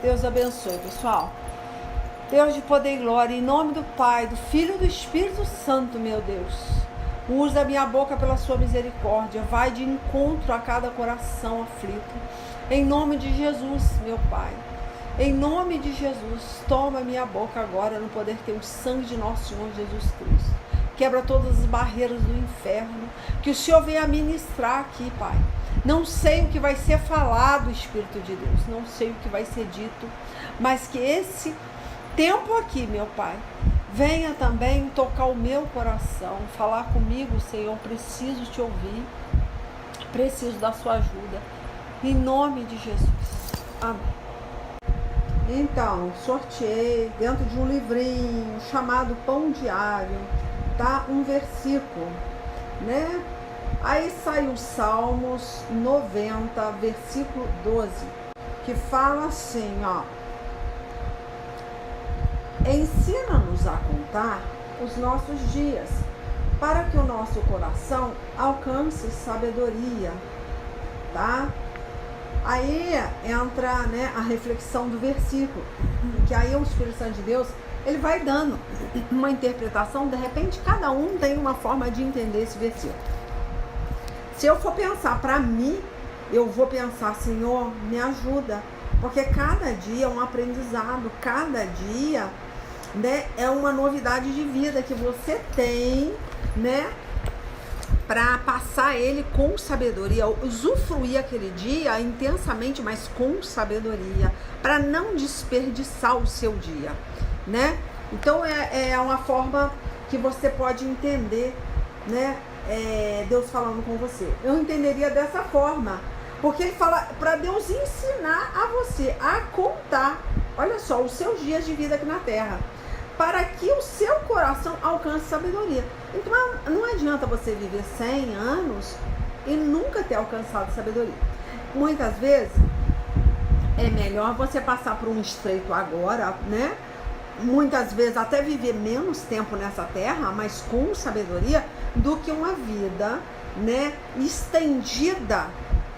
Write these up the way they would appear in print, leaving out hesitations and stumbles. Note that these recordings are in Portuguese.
Deus abençoe, pessoal. Deus de poder e glória, em nome do Pai, do Filho e do Espírito Santo, meu Deus. Usa a minha boca pela sua misericórdia. Vai de encontro a cada coração aflito. Em nome de Jesus, meu Pai. Em nome de Jesus, toma minha boca agora no poder que tem o sangue de nosso Senhor Jesus Cristo. Quebra todas as barreiras do inferno. Que o Senhor venha ministrar aqui, Pai. Não sei o que vai ser falado, Espírito de Deus. Não sei o que vai ser dito. Mas que esse tempo aqui, meu Pai, venha também tocar o meu coração. Falar comigo, Senhor. Preciso te ouvir. Preciso da sua ajuda. Em nome de Jesus. Amém. Então, sorteei dentro de um livrinho chamado Pão Diário, tá? Um versículo, né? Aí sai o Salmos 90, versículo 12, que fala assim, ó: ensina-nos a contar os nossos dias, para que o nosso coração alcance sabedoria, tá? Aí entra, né, a reflexão do versículo, que aí o Espírito Santo de Deus, ele vai dando uma interpretação. De repente cada um tem uma forma de entender esse versículo. Se eu for pensar para mim, eu vou pensar: Senhor, me ajuda, porque cada dia é um aprendizado, cada dia, né, é uma novidade de vida que você tem, né, para passar ele com sabedoria, usufruir aquele dia intensamente, mas com sabedoria, para não desperdiçar o seu dia, né? Então é uma forma que você pode entender, né? Deus falando com você. Eu entenderia dessa forma, porque ele fala para Deus ensinar a você a contar, olha só, os seus dias de vida aqui na terra, para que o seu coração alcance sabedoria. Então não adianta você viver 100 anos e nunca ter alcançado sabedoria. Muitas vezes é melhor você passar por um estreito agora, né? Muitas vezes até viver menos tempo nessa terra, mas com sabedoria, do que uma vida, né, estendida,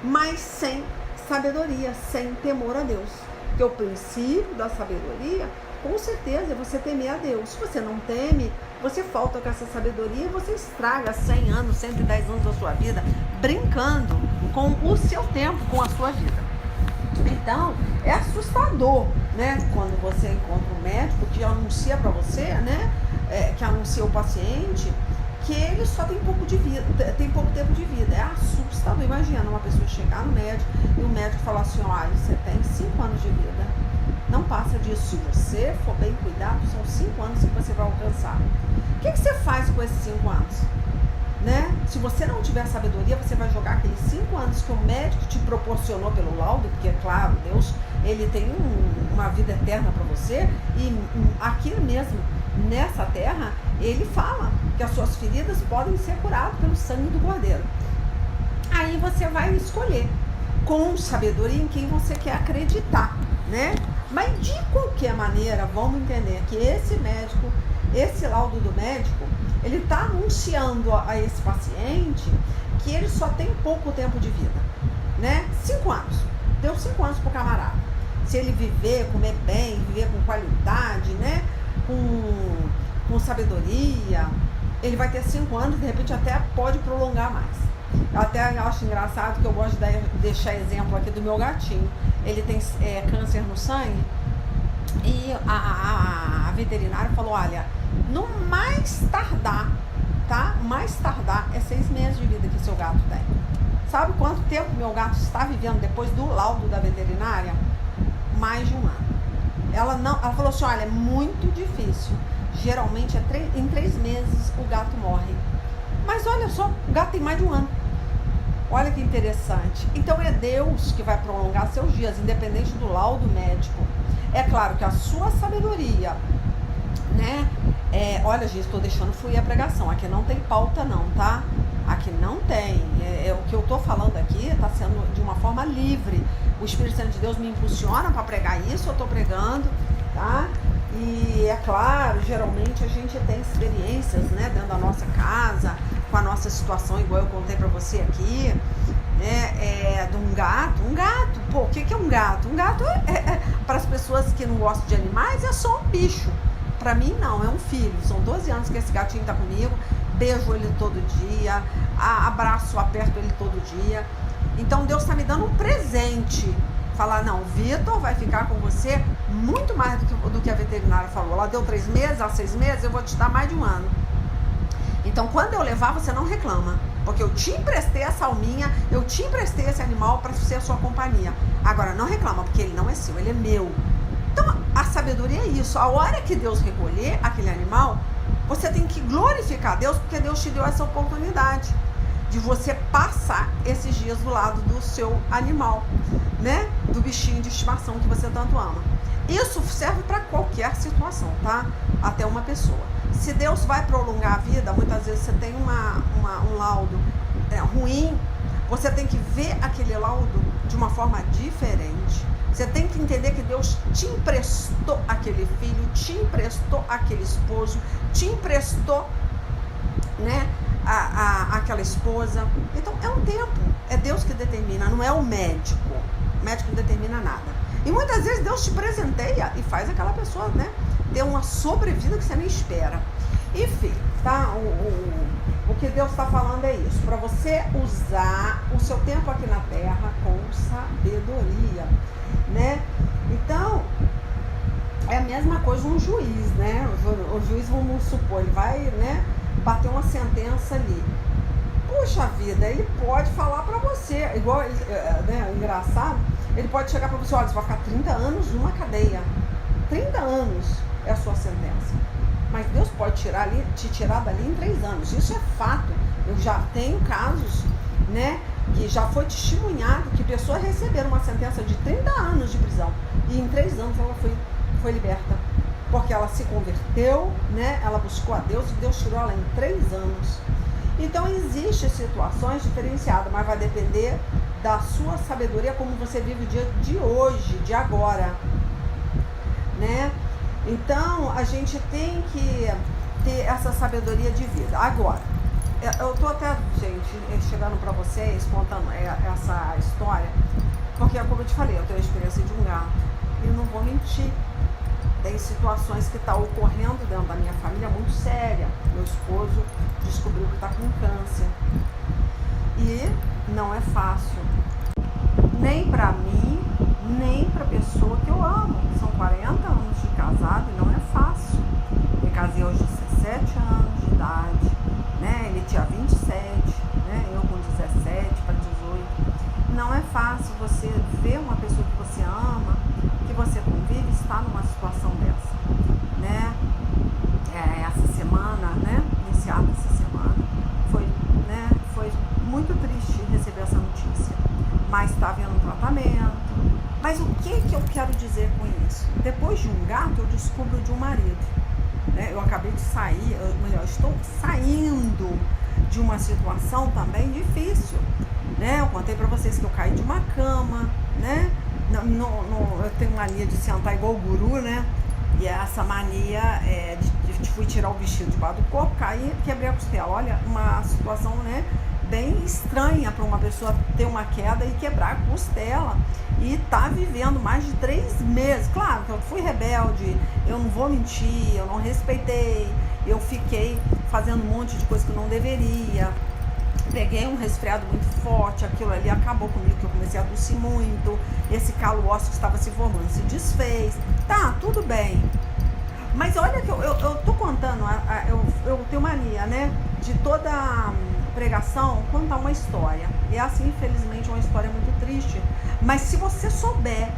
mas sem sabedoria, sem temor a Deus. Porque o princípio da sabedoria, com certeza, é você temer a Deus. Se você não teme, você falta com essa sabedoria e você estraga 100 anos, 110 anos da sua vida, brincando com o seu tempo, com a sua vida. Então, é assustador, né, quando você encontra um médico que anuncia para você, né, que anuncia o paciente que ele só tem pouco de vida, tem pouco tempo de vida. É assustador. Imagina uma pessoa chegar no médico e o médico falar assim: olha, você tem 5 anos de vida, não passa disso. Se você for bem cuidado, são 5 anos que você vai alcançar. O que você faz com esses 5 anos? Né? Se você não tiver sabedoria, você vai jogar aqueles 5 anos que o médico te proporcionou pelo laudo, porque é claro, Deus, ele tem uma vida eterna para você, e aqui mesmo, nessa terra, ele fala que as suas feridas podem ser curadas pelo sangue do Cordeiro. Aí você vai escolher com sabedoria em quem você quer acreditar, né? Mas de qualquer maneira, vamos entender que esse médico, esse laudo do médico, ele está anunciando a esse paciente que ele só tem pouco tempo de vida, né? 5 anos. Deu 5 anos pro camarada. Se ele viver, comer bem, viver com qualidade, né? Com sabedoria, ele vai ter 5 anos, de repente até pode prolongar mais. Eu até acho engraçado que eu gosto de deixar exemplo aqui do meu gatinho. Ele tem câncer no sangue e a veterinária falou: olha, no mais tardar, tá? Mais tardar é 6 meses de vida que seu gato tem. Sabe quanto tempo meu gato está vivendo depois do laudo da veterinária? Mais de 1 ano. Ela falou assim: olha, é muito difícil. Geralmente em 3 meses o gato morre. Mas olha só, o gato tem mais de 1 ano. Olha que interessante. Então é Deus que vai prolongar seus dias, independente do laudo médico. É claro que a sua sabedoria, né? Olha, gente, estou deixando fluir a pregação. Aqui não tem pauta não, tá? Aqui não tem. O que eu estou falando aqui está sendo de uma forma livre. O Espírito Santo de Deus me impulsiona para pregar isso, eu estou pregando, tá? E é claro, geralmente a gente tem experiências, né, dentro da nossa casa, com a nossa situação, igual eu contei para você aqui, né, de um gato. Pô, o que é um gato? Um gato, Para as pessoas que não gostam de animais, é só um bicho. Para mim, não, é um filho. São 12 anos que esse gatinho está comigo. Beijo ele todo dia, abraço, aperto ele todo dia. Então, Deus está me dando um presente. Falar, não, Vitor vai ficar com você muito mais do que a veterinária falou. Ela deu 3 meses, há 6 meses, eu vou te dar mais de 1 ano. Então, quando eu levar, você não reclama. Porque eu te emprestei essa alminha, eu te emprestei esse animal para ser a sua companhia. Agora, não reclama, porque ele não é seu, ele é meu. Então, a sabedoria é isso. A hora que Deus recolher aquele animal, você tem que glorificar Deus, porque Deus te deu essa oportunidade de você passar esses dias do lado do seu animal, né? Do bichinho de estimação que você tanto ama. Isso serve para qualquer situação, tá? Até uma pessoa. Se Deus vai prolongar a vida, muitas vezes você tem um laudo ruim, você tem que ver aquele laudo de uma forma diferente. Você tem que entender que Deus te emprestou aquele filho, te emprestou aquele esposo, te emprestou, né, aquela esposa. Então é um tempo, é Deus que determina, não é o médico. O médico não determina nada. E muitas vezes Deus te presenteia e faz aquela pessoa, né, ter uma sobrevida que você nem espera. Enfim, tá? O que Deus está falando é isso, para você usar o seu tempo aqui na terra com sabedoria, né? Então, é a mesma coisa um juiz, né? O juiz, vamos supor, ele vai, né, bater uma sentença ali. Puxa vida, ele pode falar para você, igual, né, engraçado, ele pode chegar para você, olha, você vai ficar 30 anos numa cadeia. 30 anos é a sua sentença. Mas Deus pode te tirar dali em 3 anos. Isso é fato. Eu já tenho casos, né, que já foi testemunhado que pessoas receberam uma sentença de 30 anos de prisão. E em 3 anos ela foi liberta. Porque ela se converteu, né, ela buscou a Deus e Deus tirou ela em 3 anos. Então, existem situações diferenciadas, mas vai depender da sua sabedoria, como você vive o dia de hoje, de agora, né? Então, a gente tem que ter essa sabedoria de vida. Agora, eu tô até, gente, chegando para vocês, contando essa história, porque, como eu te falei, eu tenho a experiência de um gato, e não vou mentir. Tem situações que estão ocorrendo dentro da minha família muito séria. Meu esposo descobriu que está com câncer. E não é fácil. Nem para mim, nem para a pessoa que eu amo. São 40 anos de casado e não é fácil. Me casei aos 17 anos de idade, né? Ele tinha 27, né? Eu com 17 para 18. Não é fácil você ver uma pessoa que você ama, que você convive, estar numa situação dessa, né? Essa semana, né? Iniciada essa semana, foi muito triste receber essa notícia, mas está havendo um tratamento. Mas o que eu quero dizer com isso? Depois de um gato, eu descubro de um marido, né? Eu acabei de sair, estou saindo de uma situação também difícil, né? Eu contei para vocês que eu caí de uma cama, né? Eu tenho mania de sentar igual o guru, né? E essa mania fui tirar o vestido debaixo do corpo, caí, quebrei a costela. Olha, uma situação, né, bem estranha para uma pessoa ter uma queda e quebrar a costela e tá vivendo mais de 3 meses. Claro que eu fui rebelde, eu não vou mentir, eu não respeitei, eu fiquei fazendo um monte de coisa que eu não deveria. Peguei um resfriado muito forte, aquilo ali acabou comigo, que eu comecei a tossir muito, esse calo ósseo que estava se formando se desfez. Tá, tudo bem. Mas olha que eu tô contando, eu tenho mania, né, de toda pregação contar uma história. E assim, infelizmente, é uma história muito triste. Mas se você souber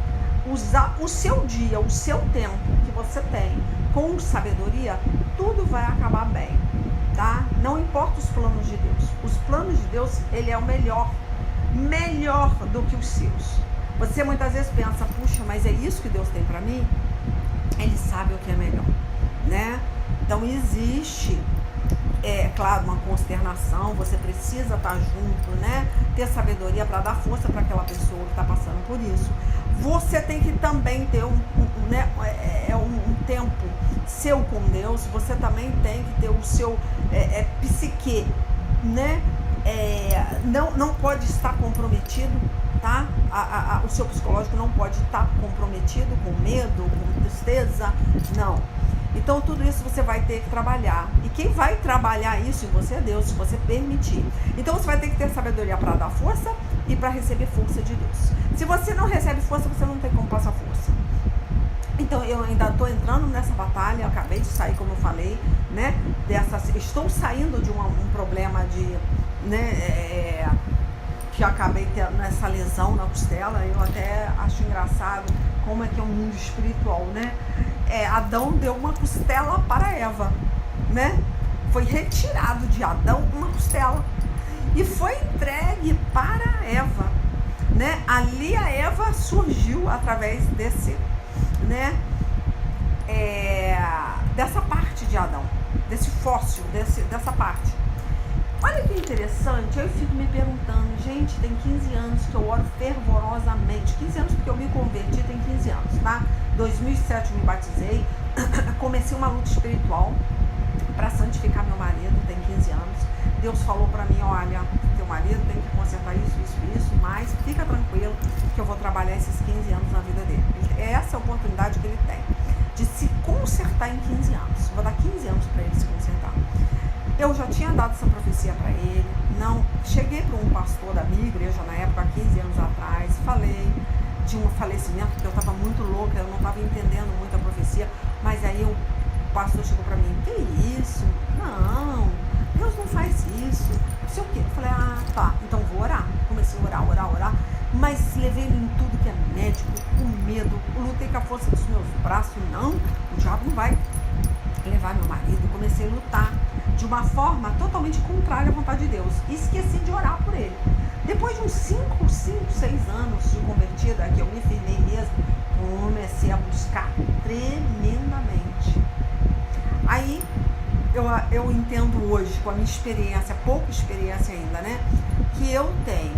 usar o seu dia, o seu tempo que você tem com sabedoria, tudo vai acabar bem. Tá? Não importa os planos de Deus. Os planos de Deus, ele é o melhor do que os seus. Você muitas vezes pensa, puxa, mas é isso que Deus tem para mim? Ele sabe o que é melhor, né? Então existe, claro, uma consternação. Você precisa estar junto, né? Ter sabedoria para dar força para aquela pessoa que está passando por isso. Você tem que também ter um tempo seu com Deus. Você também tem que ter o seu psique, né? Não pode estar comprometido tá? O seu psicológico não pode estar comprometido com medo, com tristeza, não. Então tudo isso você vai ter que trabalhar. E quem vai trabalhar isso em você é Deus, se você permitir. Então você vai ter que ter sabedoria para dar força e para receber força de Deus. Se você não recebe força, você não tem como passar força. Então eu ainda estou entrando nessa batalha, eu acabei de sair, como eu falei, né? Estou saindo de um problema de, né? Que eu acabei tendo essa lesão na costela. Eu até acho engraçado como é que é um mundo espiritual, né? Adão deu uma costela para Eva, né? Foi retirado de Adão uma costela e foi entregue para Eva, né? Ali a Eva surgiu através desse, né? Dessa parte de Adão, desse fóssil, dessa parte. Olha que interessante, eu fico me perguntando, gente, tem 15 anos que eu oro fervorosamente, 15 anos porque eu me converti, tem 15 anos, tá? 2007 eu me batizei, comecei uma luta espiritual para santificar meu marido, tem 15 anos. Deus falou para mim, olha, teu marido tem que consertar isso, mas fica tranquilo que eu vou trabalhar esses 15 anos na vida dele. Essa é a oportunidade que ele tem, de se consertar em 15 anos. Vou dar 15 anos para ele se consertar. Eu já tinha dado essa profecia para ele, não cheguei para um pastor da minha igreja na época, há 15 anos atrás, falei de um falecimento, porque eu estava muito louca, eu não estava entendendo muito a profecia, mas aí o pastor chegou para mim, que isso? Não, Deus não faz isso, não sei o quê. Eu falei, tá, então vou orar. Comecei a orar, mas levei ele em tudo que é médico, com medo, lutei com a força dos meus braços, não, o diabo não vai levar meu marido. Comecei a lutar de uma forma totalmente contrária à vontade de Deus. E esqueci de orar por ele. Depois de uns 6 anos de convertida, que eu me firmei mesmo, comecei a buscar tremendamente. Aí eu entendo hoje, com a minha experiência, pouca experiência ainda, né? Que eu tenho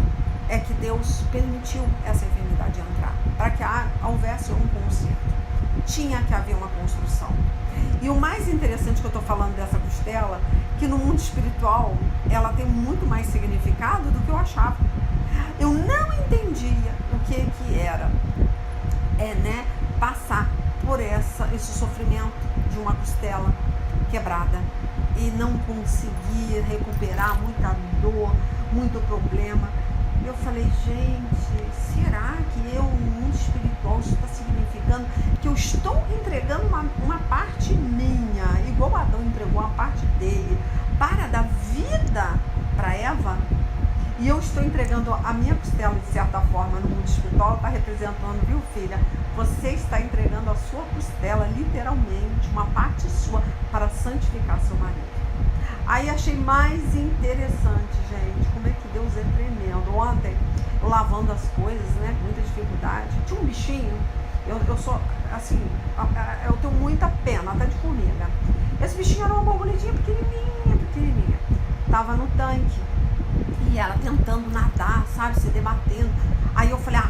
é que Deus permitiu essa enfermidade entrar, para que houvesse um conserto. Tinha que haver uma construção. E o mais interessante que eu estou falando dessa costela, que no mundo espiritual ela tem muito mais significado do que eu achava. Eu não entendia o que era, né, passar por esse sofrimento de uma costela quebrada e não conseguir recuperar, muita dor, muito problema. Eu falei, gente, será que eu, no mundo espiritual, isso está significando que eu estou entregando uma parte minha, igual Adão entregou uma parte dele, para dar vida para Eva? E eu estou entregando a minha costela, de certa forma, no mundo espiritual, está representando, viu, filha? Você está entregando a sua costela, literalmente, uma parte sua, para santificar seu marido. Aí achei mais interessante, gente, como é que Deus é tremendo. Ontem, eu lavando as coisas, né, com muita dificuldade, tinha um bichinho, eu sou, assim, eu tenho muita pena, até de formiga. Esse bichinho era uma borboletinha pequenininha, tava no tanque, e ela tentando nadar, sabe, se debatendo. Aí eu falei,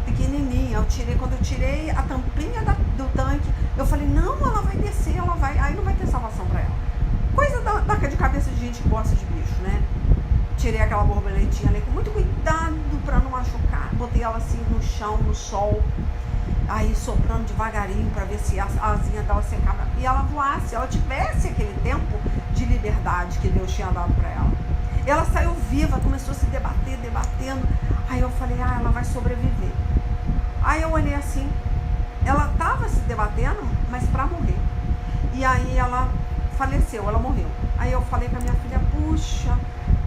pequenininha, quando eu tirei a tampinha do tanque, eu falei, não, ela vai descer, aí não vai ter salvação pra ela. Coisa de cabeça de gente que gosta de bicho, né? Tirei aquela borboletinha ali com muito cuidado pra não machucar. Botei ela assim no chão, no sol. Aí soprando devagarinho pra ver se a asinha dela secava. E ela voasse, ela tivesse aquele tempo de liberdade que Deus tinha dado pra ela. Ela saiu viva, começou a se debatendo. Aí eu falei, ela vai sobreviver. Aí eu olhei assim, ela tava se debatendo, mas pra morrer. E aí ela faleceu, ela morreu. Aí eu falei pra minha filha, puxa,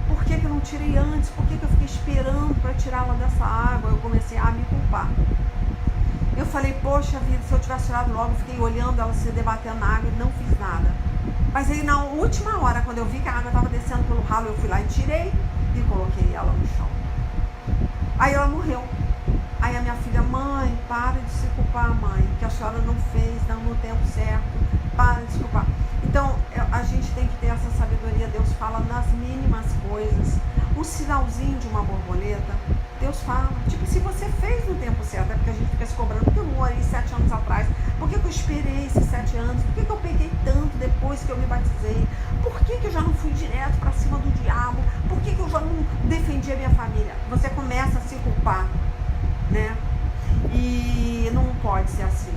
por que eu não tirei antes? Por que eu fiquei esperando para tirá-la dessa água? Eu comecei a me culpar. Eu falei, poxa vida, se eu tivesse tirado logo, eu fiquei olhando ela se debatendo na água e não fiz nada. Mas aí na última hora, quando eu vi que a água estava descendo pelo ralo, eu fui lá e tirei e coloquei ela no chão. Aí ela morreu. Aí a minha filha, mãe, para de se culpar, mãe, que a senhora não fez, não no tempo certo, para de se culpar. Então, a gente tem que ter essa sabedoria. Deus fala nas mínimas coisas. Um sinalzinho de uma borboleta, Deus fala. Tipo, se você fez no tempo certo, é porque a gente fica se cobrando. Por que eu não orei 7 anos atrás? Por que eu esperei esses 7 anos? Por que eu peguei tanto depois que eu me batizei? Por que eu já não fui direto para cima do diabo? Por que eu já não defendi a minha família? Você começa a se culpar. né? E não pode ser assim.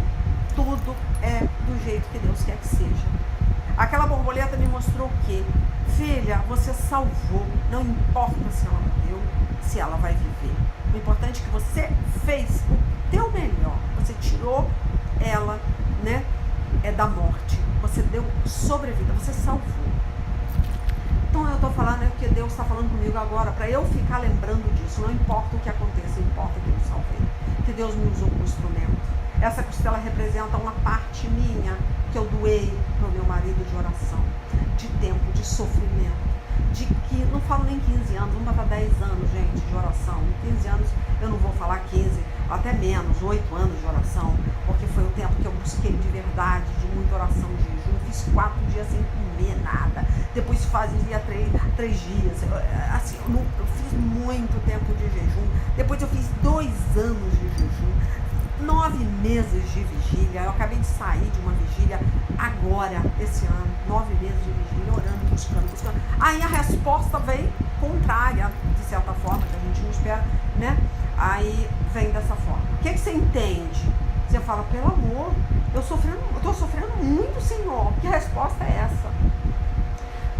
Tudo é do jeito que Deus quer que seja. Aquela borboleta me mostrou que, filha, você salvou, não importa se ela morreu, se ela vai viver. O importante é que você fez o teu melhor, você tirou ela, né, da morte, você deu sobrevida, você salvou. Então eu estou falando que Deus está falando comigo agora, para eu ficar lembrando disso, não importa o que aconteça, importa que eu salvei, que Deus me usou como instrumento. Essa costela representa uma parte minha que eu doei para o meu marido de oração, de tempo, de sofrimento, de que, não falo nem 15 anos, vamos botar 10 anos, gente, de oração. 15 anos, eu não vou falar 15, até menos, 8 anos de oração, porque foi o tempo que eu busquei de verdade, de muita oração, de jejum. Fiz 4 dias sem comer nada, depois fazia 3 dias, assim, eu fiz muito tempo de jejum, depois eu fiz 2 anos de jejum, 9 meses de vigília. Eu acabei de sair de uma vigília agora, esse ano, 9 meses de vigília, orando, buscando. Aí a resposta vem contrária, de certa forma, que a gente não espera, né? Aí vem dessa forma. O que você entende? Você fala, pelo amor, eu estou sofrendo muito, Senhor. Que resposta é essa?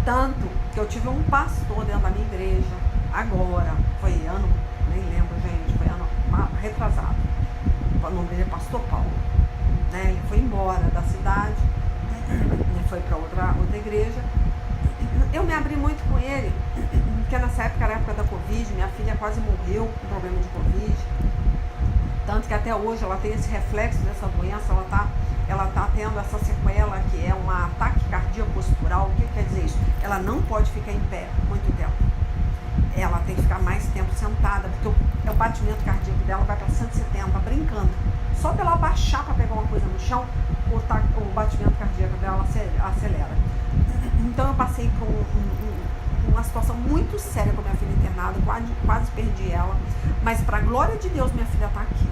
Tanto que eu tive um pastor dentro da minha igreja, agora, foi ano, nem lembro, gente, foi ano retrasado. O nome dele é Pastor Paulo, né? Ele foi embora da cidade, ele foi para outra igreja. Eu me abri muito com ele, porque nessa época era a época da Covid, minha filha quase morreu com problema de Covid, tanto que até hoje ela tem esse reflexo dessa doença, ela tá tendo essa sequela que é um ataque cardíaco postural. O que quer dizer isso? Ela não pode ficar em pé muito tempo. Ela tem que ficar mais tempo sentada, porque o batimento cardíaco dela vai para 170, brincando. Só dela baixar para pegar uma coisa no chão, o batimento cardíaco dela acelera. Então eu passei por uma situação muito séria com a minha filha internada, quase perdi ela, mas para a glória de Deus minha filha está aqui.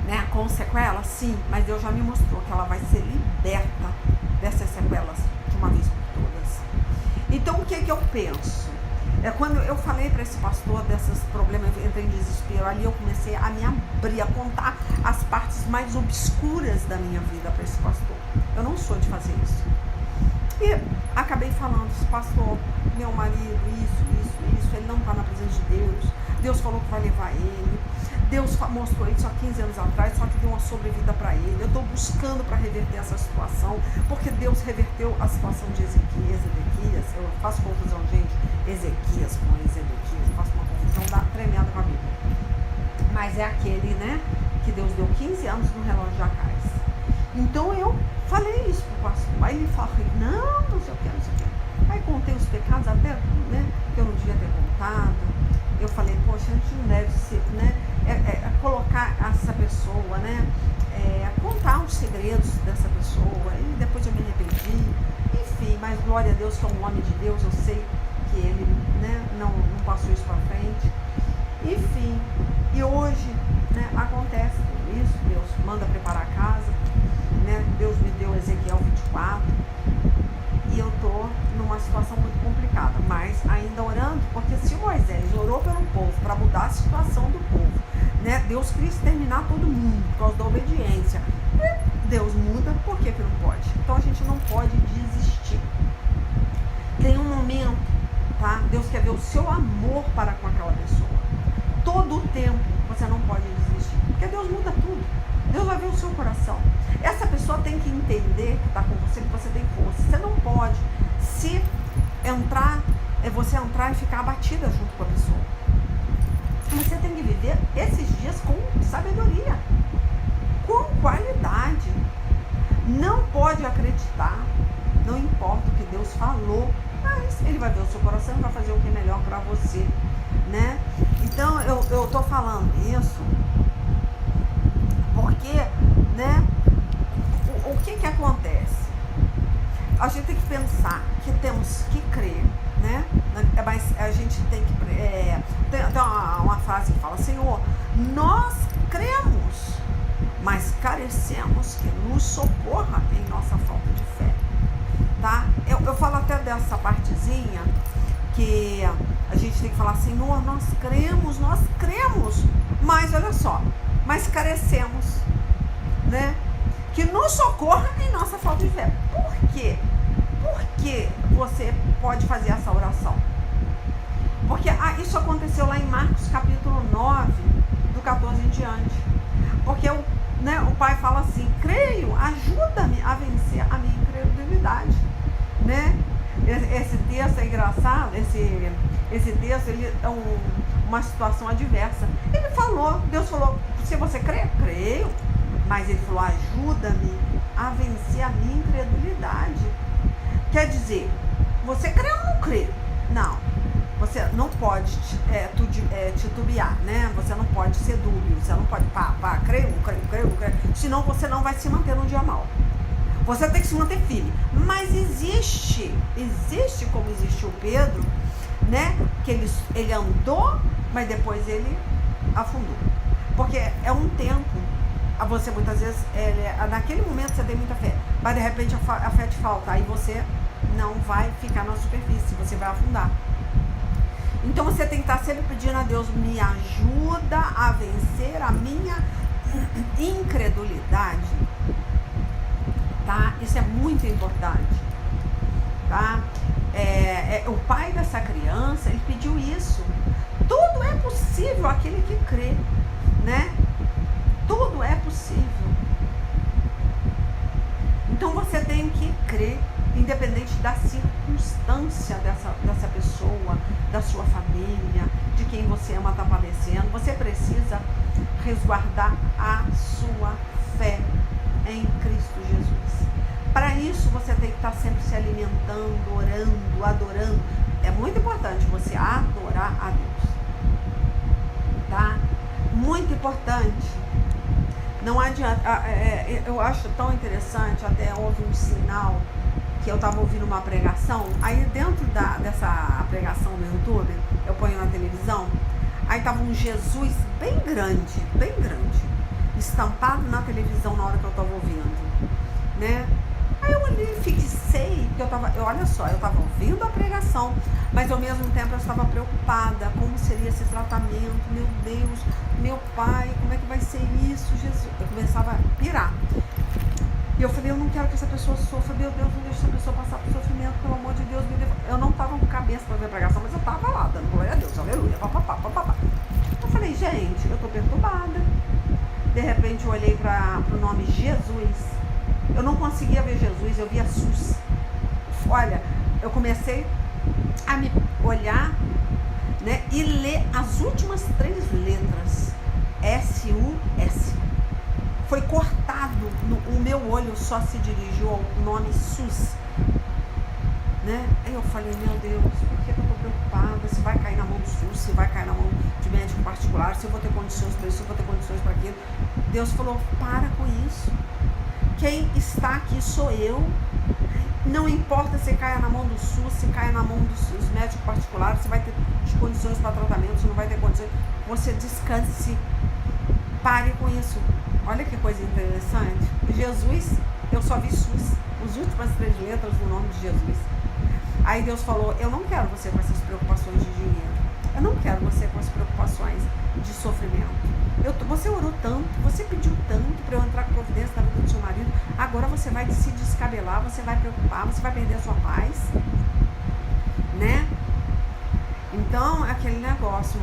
Né? Com sequelas, sim, mas Deus já me mostrou que ela vai ser liberta dessas sequelas de uma vez por todas. Então o que eu penso? Quando eu falei para esse pastor desses problemas, eu entrei em desespero, ali eu comecei a me abrir, a contar as partes mais obscuras da minha vida para esse pastor. Eu não sou de fazer isso. E acabei falando, pastor, meu marido, isso, ele não está na presença de Deus. Deus falou que vai levar ele. Deus mostrou isso há 15 anos atrás, só que deu uma sobrevida para ele. Eu estou buscando para reverter essa situação, porque Deus reverteu a situação de Ezequias. Eu faço confusão, gente, Ezequias com Ezequias, eu faço uma confusão tremenda com a Bíblia. Mas é aquele, né, que Deus deu 15 anos no relógio de Acais. Então eu falei isso pro pastor. Aí ele falou, não sei o que. Aí contei os pecados até, né, que eu não devia ter contado. Eu falei, poxa, a gente não deve ser, né, colocar essa pessoa, né, contar os segredos dessa pessoa. E depois eu me arrependi. Enfim, mas glória a Deus que é um homem de Deus, eu sei que ele, né, não passou isso para frente. Enfim, e hoje, né, acontece tudo isso. Deus manda preparar a casa, né, Deus me deu Ezequiel 24 e eu estou numa situação muito complicada, mas ainda orando, porque se Moisés orou pelo povo para mudar a situação do povo, né, Deus queria exterminar todo mundo por causa da obediência. Deus muda, por que não pode? Então a gente não pode desistir. Tem um momento, tá? Deus quer ver o seu amor para com aquela pessoa. Todo o tempo você não pode desistir, porque Deus muda tudo. Deus vai ver o seu coração. Essa pessoa tem que entender que está com você, que você tem força. Você não pode se entrar, você entrar e ficar abatida junto com a pessoa. Mas você tem que viver esses dias com sabedoria, com qualidade. Não pode acreditar, não importa o que Deus falou, mas Ele vai ver o seu coração e vai fazer o que é melhor para você, né? Então eu estou falando isso porque, né, o que acontece? A gente tem que pensar que temos que crer, né? Mas a gente tem que... tem uma frase que fala, Senhor, nós cremos, mas carecemos que nos socorra em nossa falta de fé, tá? Eu falo até dessa partezinha que a gente tem que falar, Senhor, nós cremos, Mas olha só, mas carecemos, né? Que nos socorra em nossa falta de fé. Por quê? Por que você pode fazer essa oração? Porque isso aconteceu lá em Marcos capítulo 9, do 14 em diante. Porque o pai fala assim: creio, ajuda-me a vencer a minha incredulidade, né? Esse texto é engraçado, esse texto ele é uma situação adversa. Ele falou, Deus falou: se você crê, creio, mas ele falou: ajuda-me a vencer a minha incredulidade. Quer dizer, você crê ou não crê? Não. Você não pode titubear, né? Você não pode ser dúbio, você não pode creio, senão você não vai se manter no dia mal. Você tem que se manter firme. Mas existe como existiu Pedro, né? Que ele andou, mas depois ele afundou. Porque é um tempo, você muitas vezes, naquele momento você tem muita fé, mas de repente a fé te falta, aí você não vai ficar na superfície, você vai afundar. Então você tem que estar sempre pedindo a Deus: me ajuda a vencer a minha incredulidade, tá? Isso é muito importante, tá? O pai dessa criança, ele pediu isso. Tudo é possível aquele que crê, né? Tudo é possível. Então você tem que crer, independente da circunstância dessa pessoa, da sua família, de quem você ama estar padecendo. Você precisa resguardar a sua fé em Cristo Jesus. Para isso você tem que estar sempre se alimentando, orando, adorando. É muito importante você adorar a Deus, tá? Muito importante. Não adianta, eu acho tão interessante, até houve um sinal que eu estava ouvindo uma pregação, aí dentro dessa pregação no YouTube, eu ponho na televisão, aí estava um Jesus bem grande, estampado na televisão na hora que eu estava ouvindo, né? Aí eu olhei e fixei, porque eu estava ouvindo a pregação, mas ao mesmo tempo eu estava preocupada, como seria esse tratamento, meu Deus, meu pai, como é que vai ser isso, Jesus? Eu começava a pirar. E eu falei: eu não quero que essa pessoa sofra, meu Deus, não deixe essa pessoa passar por sofrimento, pelo amor de Deus, me leva. Eu não estava com cabeça para ver a pregação, mas eu estava lá, dando glória a Deus, aleluia, papapá. Eu falei: gente, eu estou perturbada. De repente eu olhei para o nome Jesus. Eu não conseguia ver Jesus, eu via SUS. Olha, eu comecei a me olhar, né, e ler as últimas 3 letras, S-U-S. Foi cortado, o meu olho só se dirigiu ao nome SUS, né? Aí eu falei: meu Deus, por que eu estou preocupada? Se vai cair na mão do SUS, se vai cair na mão de médico particular, se eu vou ter condições para isso, se eu vou ter condições para aquilo. Deus falou: para com isso. Quem está aqui sou eu. Não importa se caia na mão do SUS, se caia na mão dos médicos particulares, se vai ter condições para tratamento, se não vai ter condições. Você descanse. Pare com isso. Olha que coisa interessante. Jesus, eu só vi SUS, as últimas 3 letras do nome de Jesus. Aí Deus falou: eu não quero você com essas preocupações de dinheiro. Eu não quero você com as preocupações de sofrimento. Você orou tanto, você pediu tanto para eu entrar com providência na vida do seu marido. Agora você vai se descabelar, você vai preocupar, você vai perder a sua paz, né? Então, aquele negócio,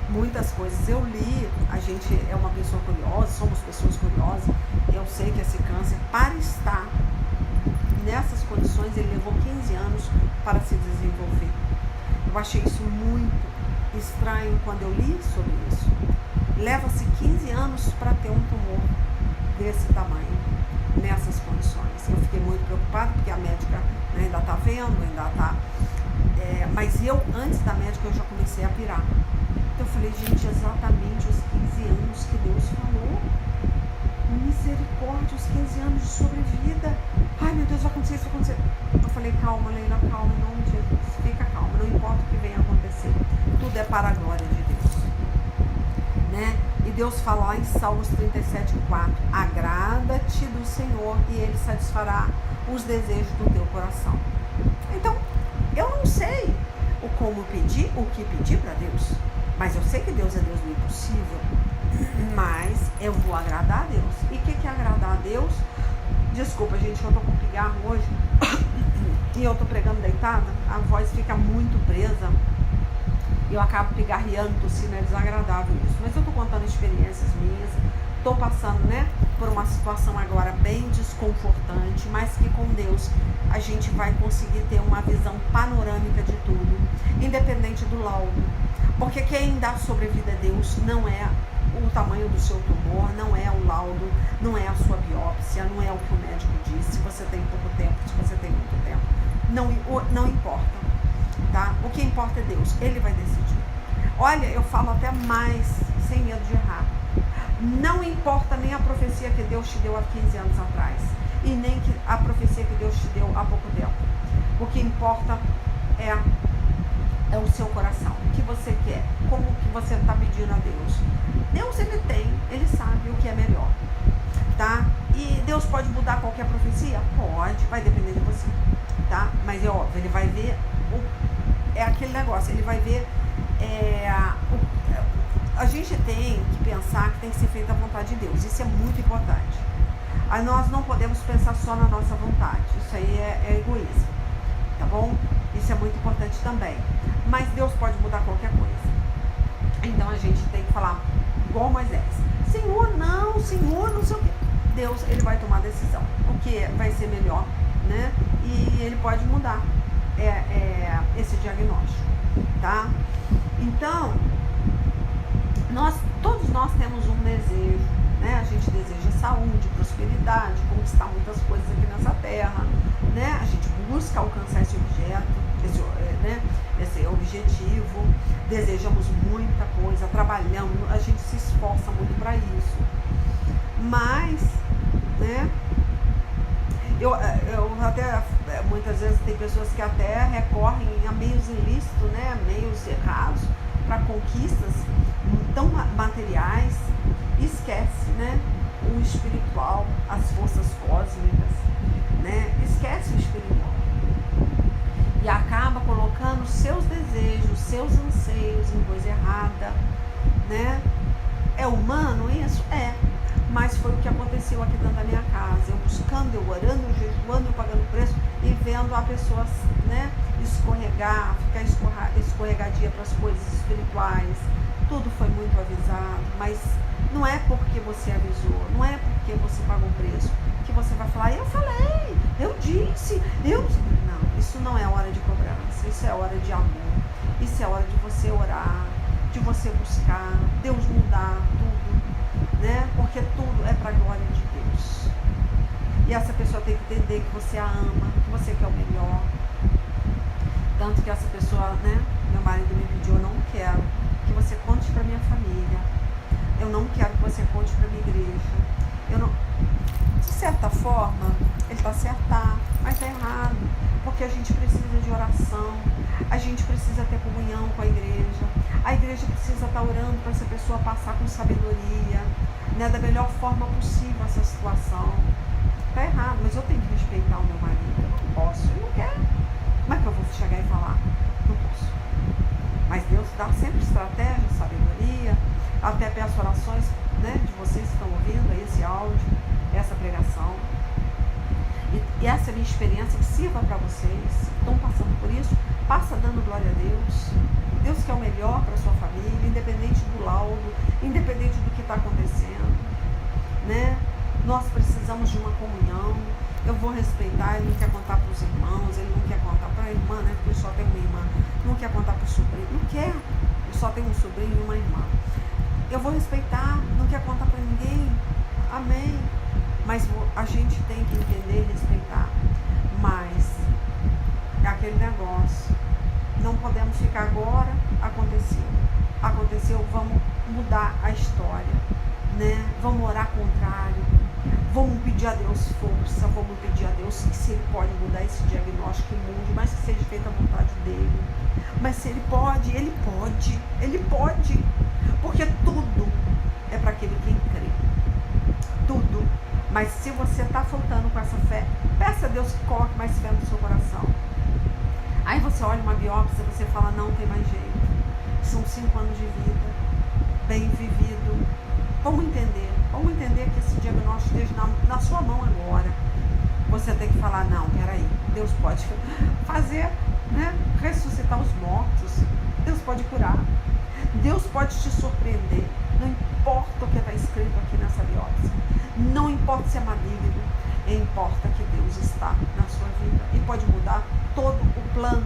muitas coisas eu li, a gente é uma pessoa curiosa, somos pessoas curiosas. Eu sei que esse câncer, para estar nessas condições, ele levou 15 anos para se desenvolver. Eu achei isso muito estranho quando eu li sobre isso. Leva-se 15 anos para ter um tumor desse tamanho, nessas condições. Eu fiquei muito preocupada, porque a médica, né, ainda está vendo, ainda está... mas eu, antes da médica, eu já comecei a pirar. Então eu falei: gente, exatamente os 15 anos que Deus falou. Misericórdia, os 15 anos de sobrevida. Ai, meu Deus, vai acontecer isso, vai acontecer. Eu falei: calma, Leila, calma, em nome de Jesus. Fica calma, não importa o que venha acontecer. Tudo é para a glória de Deus, né? E Deus fala lá em Salmos 37:4: agrada-te do Senhor e Ele satisfará os desejos do teu coração. Então, eu não sei o que pedir para Deus. Mas eu sei que Deus é Deus do impossível, mas eu vou agradar a Deus. E o que é agradar a Deus? Desculpa, gente, eu tô com pigarro hoje e eu tô pregando deitada, a voz fica muito presa e eu acabo pigarreando, tossindo, é desagradável isso. Mas eu tô contando experiências minhas, tô passando, por uma situação agora bem desconfortante, mas que com Deus a gente vai conseguir ter uma visão panorâmica de tudo, independente do laudo. Porque quem dá sobrevida a Deus não é o tamanho do seu tumor, não é o laudo, não é a sua biópsia, não é o que o médico diz, se você tem pouco tempo, se você tem muito tempo. Não importa, tá? O que importa é Deus, Ele vai decidir. Olha, eu falo até mais, sem medo de errar. Não importa nem a profecia que Deus te deu há 15 anos atrás, e nem a profecia que Deus te deu há pouco tempo. O que importa é o seu coração, o que você quer, como que você está pedindo a Deus. Deus, Ele sabe o que é melhor, tá? E Deus pode mudar qualquer profecia? Pode, vai depender de você, tá? Mas é óbvio, Ele vai ver, é aquele negócio, Ele vai ver, a gente tem que pensar que tem que ser feita a vontade de Deus, isso é muito importante. Aí nós não podemos pensar só na nossa vontade, isso aí é egoísmo, tá bom? Isso é muito importante também. Mas Deus pode mudar qualquer coisa. Então a gente tem que falar igual Moisés. Senhor, não sei o quê. Deus, Ele vai tomar a decisão. O que vai ser melhor, né? E Ele pode mudar esse diagnóstico, tá? Então, todos nós temos um desejo, né? A gente deseja saúde, prosperidade, conquistar muitas coisas aqui nessa terra, né? A gente busca alcançar esse objeto, esse objetivo, desejamos muita coisa, trabalhamos, a gente se esforça muito para isso. Mas, eu até, muitas vezes tem pessoas que até recorrem a meios ilícitos, meios errados, para conquistas tão materiais, e esquece, o espiritual, as forças cósmicas, esquece o espiritual. E acaba colocando seus desejos, seus anseios em coisa errada, É humano isso? É. Mas foi o que aconteceu aqui dentro da minha casa. Eu buscando, eu orando, eu jejuando, eu pagando preço e vendo a pessoa, escorregar, ficar escorregadia para as coisas espirituais. Tudo foi muito avisado, mas não é porque você avisou, não é porque você pagou preço que você vai falar, eu falei, eu disse, Não, isso não é hora de cobrança, isso é hora de amor, isso é hora de você orar, de você buscar, Deus mudar tudo, porque tudo é para a glória de Deus. E essa pessoa tem que entender que você a ama, que você quer o melhor. Tanto que essa pessoa, meu marido me pediu, eu não quero que você conte para minha família, eu não quero que você conte para minha igreja. De certa forma, ele está certo, mas está errado, porque a gente precisa de oração, a gente precisa ter comunhão com a igreja precisa estar orando para essa pessoa passar com sabedoria, da melhor forma possível essa situação. Está errado, mas eu tenho que respeitar o meu marido, eu não posso, ele não quer. Como é que eu vou chegar e falar? Não posso. Mas Deus dá sempre estratégia, sabedoria. Até peço orações, de vocês que estão ouvindo aí esse áudio, essa pregação. E essa é a minha experiência, que sirva para vocês que estão passando por isso. Passa dando glória a Deus. Deus quer o melhor para a sua família, independente do laudo, independente do que está acontecendo. Nós precisamos de uma comunhão. Eu vou respeitar, ele não quer contar para os irmãos, ele não quer contar para a irmã, porque só tem uma irmã. Não quer contar para o sobrinho, não quer, ele só tem um sobrinho e uma irmã. Eu vou respeitar, não quer contar para ninguém, amém. Mas a gente tem que entender e respeitar. Mas é aquele negócio, não podemos ficar agora, aconteceu, vamos mudar a história, Vamos orar contrário, vamos pedir a Deus força, vamos pedir a Deus que se Ele pode mudar esse diagnóstico imundo, mas que seja feita a vontade dEle. Mas se Ele pode, porque tudo é para aquele que crê, tudo. Mas se você está faltando com essa fé, peça a Deus que coloque mais fé no seu coração. Aí você olha uma biópsia e você fala, não tem mais jeito. são 5 anos de vida, bem vivido. Vamos entender que esse diagnóstico esteja na sua mão agora. Você tem que falar, não, peraí, Deus pode fazer, né, ressuscitar os mortos, Deus pode curar, Deus pode te surpreender, não importa o que está escrito aqui nessa biópsia, não importa se é maligno, importa que Deus está na sua vida e pode mudar todo o plano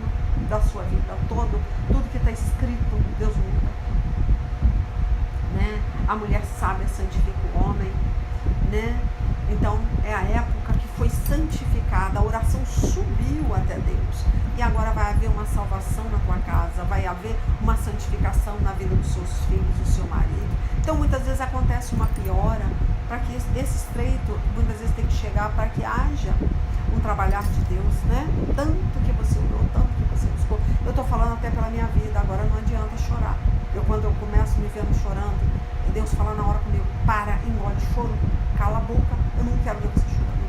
da sua vida, tudo que está escrito, Deus muda, né? A mulher sábia santifica o homem, né? Então é a época que foi santificada, a oração subiu até Deus e agora vai haver uma salvação na tua casa, vai haver uma santificação na vida dos seus filhos, do seu marido. Então muitas vezes acontece uma piora, para que esse estreito muitas vezes tem que chegar para que haja um trabalhar de Deus, né? Tanto que você orou, tanto que você buscou. Eu estou falando até pela minha vida, agora não adianta chorar. Quando eu começo me vendo chorando, Deus fala na hora comigo, para, engole choro, cala a boca, eu não quero ver você chorando,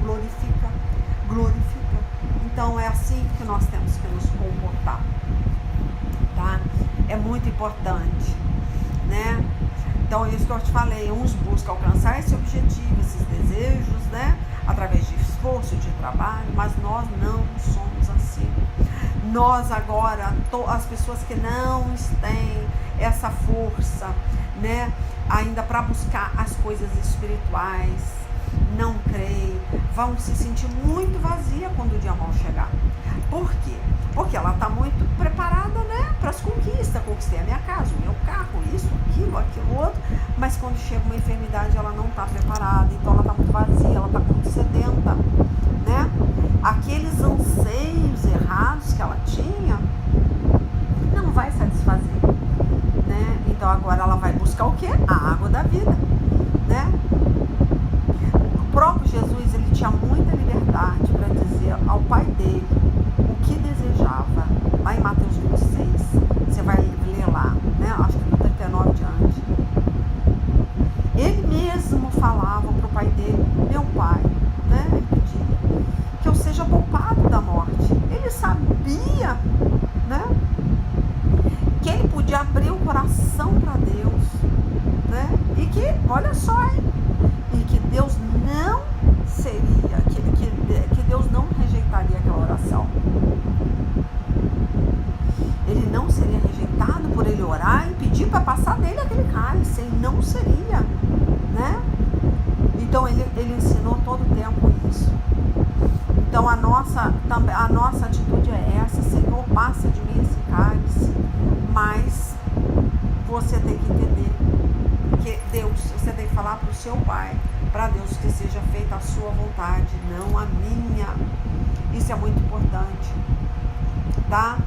glorifica. Então é assim que nós temos que nos comportar, tá? É muito importante, né? Então, isso que eu te falei, uns buscam alcançar esse objetivo, esses desejos, né? Através de esforço, de trabalho, mas nós não somos assim. Nós agora, as pessoas que não têm essa força, né? Ainda para buscar as coisas espirituais, não creem, vão se sentir muito vazia quando o dia mau chegar. Por quê? Porque ela está muito preparada, né, para as conquistas. Conquistei a minha casa, o meu carro, isso, aquilo outro. Mas quando chega uma enfermidade, ela não está preparada. Então ela está muito vazia, ela está muito sedenta, né? Aqueles anseios errados que ela tinha, não vai satisfazer, né? Então agora ela vai buscar o quê? A água da vida, né? O próprio Jesus, ele tinha muita liberdade para dizer ao pai dele o que desejava. Lá em Mateus 26, você vai ler lá, né? Acho que do 39 diante. Ele mesmo falava para o pai dele, meu pai, né? Ele pedia que eu seja poupado da morte. Ele sabia, né? Que ele podia abrir o coração para Deus, né? E que, olha só, hein? E que Deus não seria, que Deus não rejeitaria aquela oração. Ele não seria rejeitado por ele orar e pedir para passar dele aquele cálice, ele não seria, né? Então ele ensinou todo o tempo isso. Então a nossa atitude é essa, Senhor, passa de mim esse cálice, mas você tem que entender que Deus, você tem que falar para o seu Pai, para Deus, que seja feita a sua vontade, não a minha. Isso é muito importante, tá?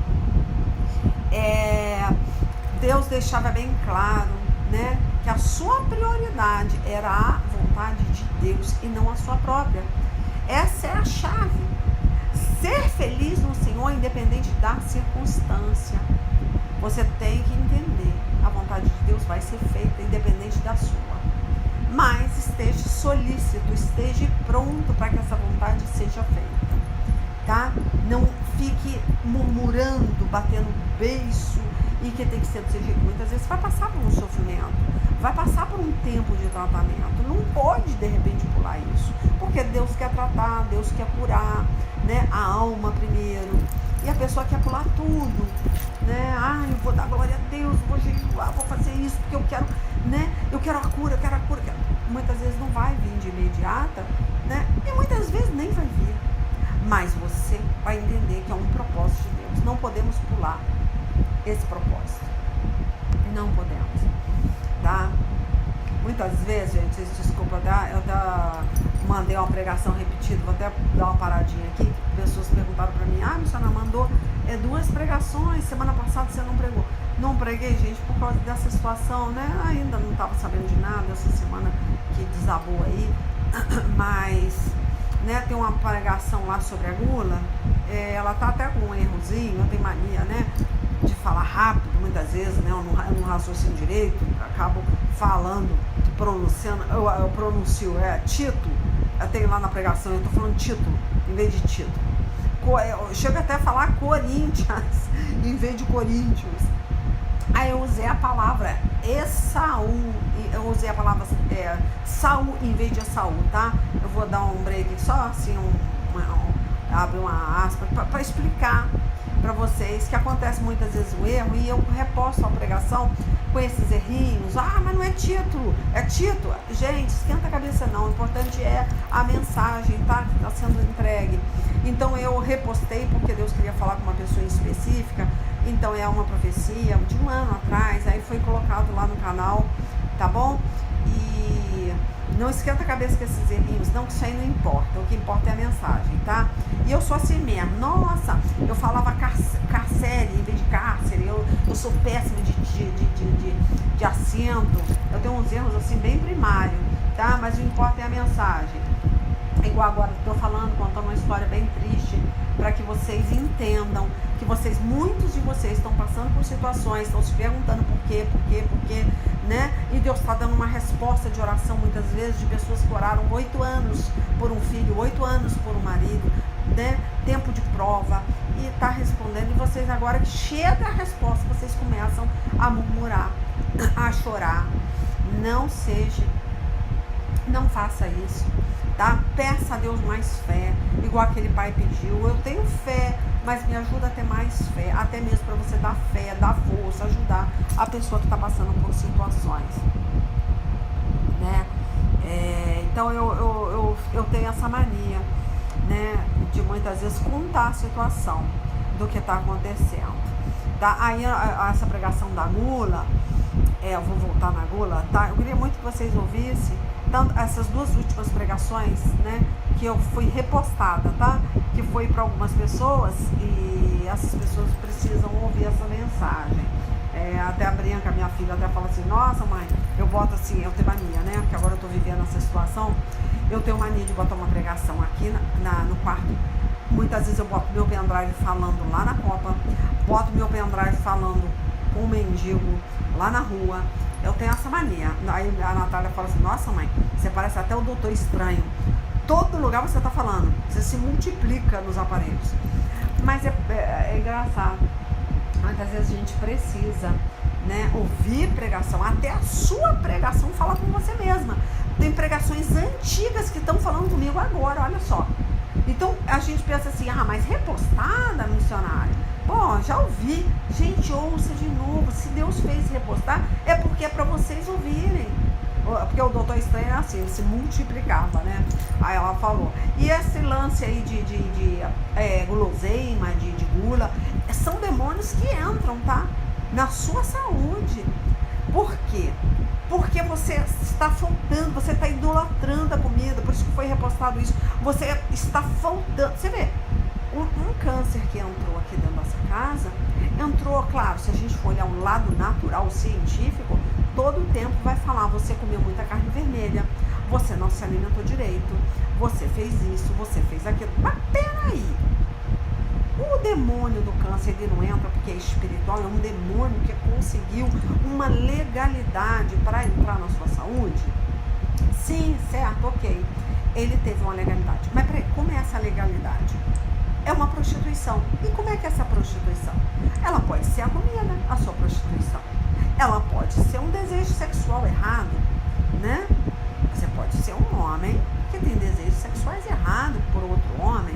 Deus deixava bem claro, né, que a sua prioridade era a vontade de Deus e não a sua própria. Essa é a chave. Ser feliz no Senhor, independente da circunstância. Você tem que entender, a vontade de Deus vai ser feita independente da sua. Mas esteja solícito, esteja pronto para que essa vontade seja feita, tá? Não fique murmurando, batendo beiço e que tem que ser do seu jeito. Muitas vezes vai passar por um sofrimento, vai passar por um tempo de tratamento. Não pode de repente pular isso, porque Deus quer tratar, Deus quer curar, né? A alma primeiro. E a pessoa quer pular tudo, né? Eu vou dar glória a Deus, vou jejuar, vou fazer isso porque eu quero, né? Eu quero a cura, eu quero a cura. Muitas vezes não vai vir de imediata, né? E muitas vezes nem vai vir. Mas você vai entender que é um propósito de Deus. Não podemos pular esse propósito. Não podemos, tá? Muitas vezes, gente, desculpa, eu até mandei uma pregação repetida, vou até dar uma paradinha aqui. Pessoas perguntaram pra mim, missionária, mandou 2 pregações, semana passada você não pregou. Não preguei, gente, por causa dessa situação, né? Ainda não estava sabendo de nada, essa semana que desabou aí, mas, né, tem uma pregação lá sobre a gula, ela tá até com um errozinho, eu tenho mania, né, de falar rápido, muitas vezes, né, eu não raciocínio direito, acabo falando, pronunciando, eu pronuncio, título, eu tenho lá na pregação, eu tô falando título, em vez de título. Eu chego até a falar Corinthians, em vez de Corinthians. Aí eu usei a palavra Esaú, eu usei a palavra Saul em vez de Esaú, tá? Eu vou dar um break só assim, abrir uma aspa para explicar para vocês que acontece muitas vezes o erro, e eu reposto a pregação com esses errinhos. Mas não é título, é título. Gente, esquenta a cabeça não, o importante é a mensagem, tá? Que está sendo entregue. Então eu repostei porque Deus queria falar com uma pessoa específica. Então é uma profecia de um ano atrás, aí foi colocado lá no canal, tá bom? E não esquenta a cabeça com esses errinhos, não, que isso aí não importa, o que importa é a mensagem, tá? E eu sou assim mesmo, nossa, eu falava carcere em vez de cárcere, eu sou péssima de acento, eu tenho uns erros assim bem primários, tá? Mas o que importa é a mensagem. Igual agora estou falando, contando uma história bem triste, para que vocês entendam que muitos de vocês estão passando por situações, estão se perguntando por quê, né? E Deus está dando uma resposta de oração muitas vezes de pessoas que oraram 8 anos por um filho, 8 anos por um marido, né? Tempo de prova, e está respondendo, e vocês agora que chega a resposta, vocês começam a murmurar, a chorar. Não faça isso, tá? Peça a Deus mais fé, igual aquele pai pediu. Eu tenho fé, mas me ajuda a ter mais fé, até mesmo para você dar fé, dar força, ajudar a pessoa que está passando por situações, né? Então eu tenho essa mania, né, de muitas vezes contar a situação do que está acontecendo, tá? Aí essa pregação da gula, eu vou voltar na gula, tá? Eu queria muito que vocês ouvissem tanto essas duas últimas pregações, né, que eu fui repostada, tá? Que foi para algumas pessoas, e essas pessoas precisam ouvir essa mensagem. Até a Branca, minha filha, até fala assim, nossa mãe, eu boto assim, eu tenho mania, né? Porque agora eu tô vivendo essa situação, eu tenho mania de botar uma pregação aqui no quarto. Muitas vezes eu boto meu pendrive falando lá na Copa, boto meu pendrive falando com o mendigo lá na rua. Eu tenho essa mania. Aí a Natália fala assim, nossa mãe, você parece até o Doutor Estranho. Todo lugar você tá falando, você se multiplica nos aparelhos. Mas é engraçado. Muitas vezes a gente precisa, né, ouvir pregação, até a sua pregação fala com você mesma. Tem pregações antigas que estão falando comigo agora, olha só. Então a gente pensa assim, mas repostada, missionária? Bom, já ouvi. Gente, ouça de novo. Se Deus fez repostar, é porque é para vocês ouvirem. Porque o Doutor Estranho é assim, ele se multiplicava, né? Aí ela falou. E esse lance aí de guloseima, de gula, são demônios que entram, tá? Na sua saúde. Por quê? Porque você está faltando, você está idolatrando a comida, por isso que foi repostado isso. Você está faltando. Você vê, um câncer que entrou aqui dentro dessa casa, entrou, claro, se a gente for olhar um lado natural, científico, todo o tempo vai falar, você comeu muita carne vermelha, você não se alimentou direito, você fez isso, você fez aquilo. Mas peraí, o demônio do câncer, ele não entra porque é espiritual, é um demônio que conseguiu uma legalidade para entrar na sua saúde? Sim, certo, ok. Ele teve uma legalidade. Mas peraí, como é essa legalidade? É uma prostituição. E como é que é essa prostituição? Ela pode ser a comida, a sua prostituição. Ela pode ser um desejo sexual errado, né? Você pode ser um homem que tem desejos sexuais errados por outro homem,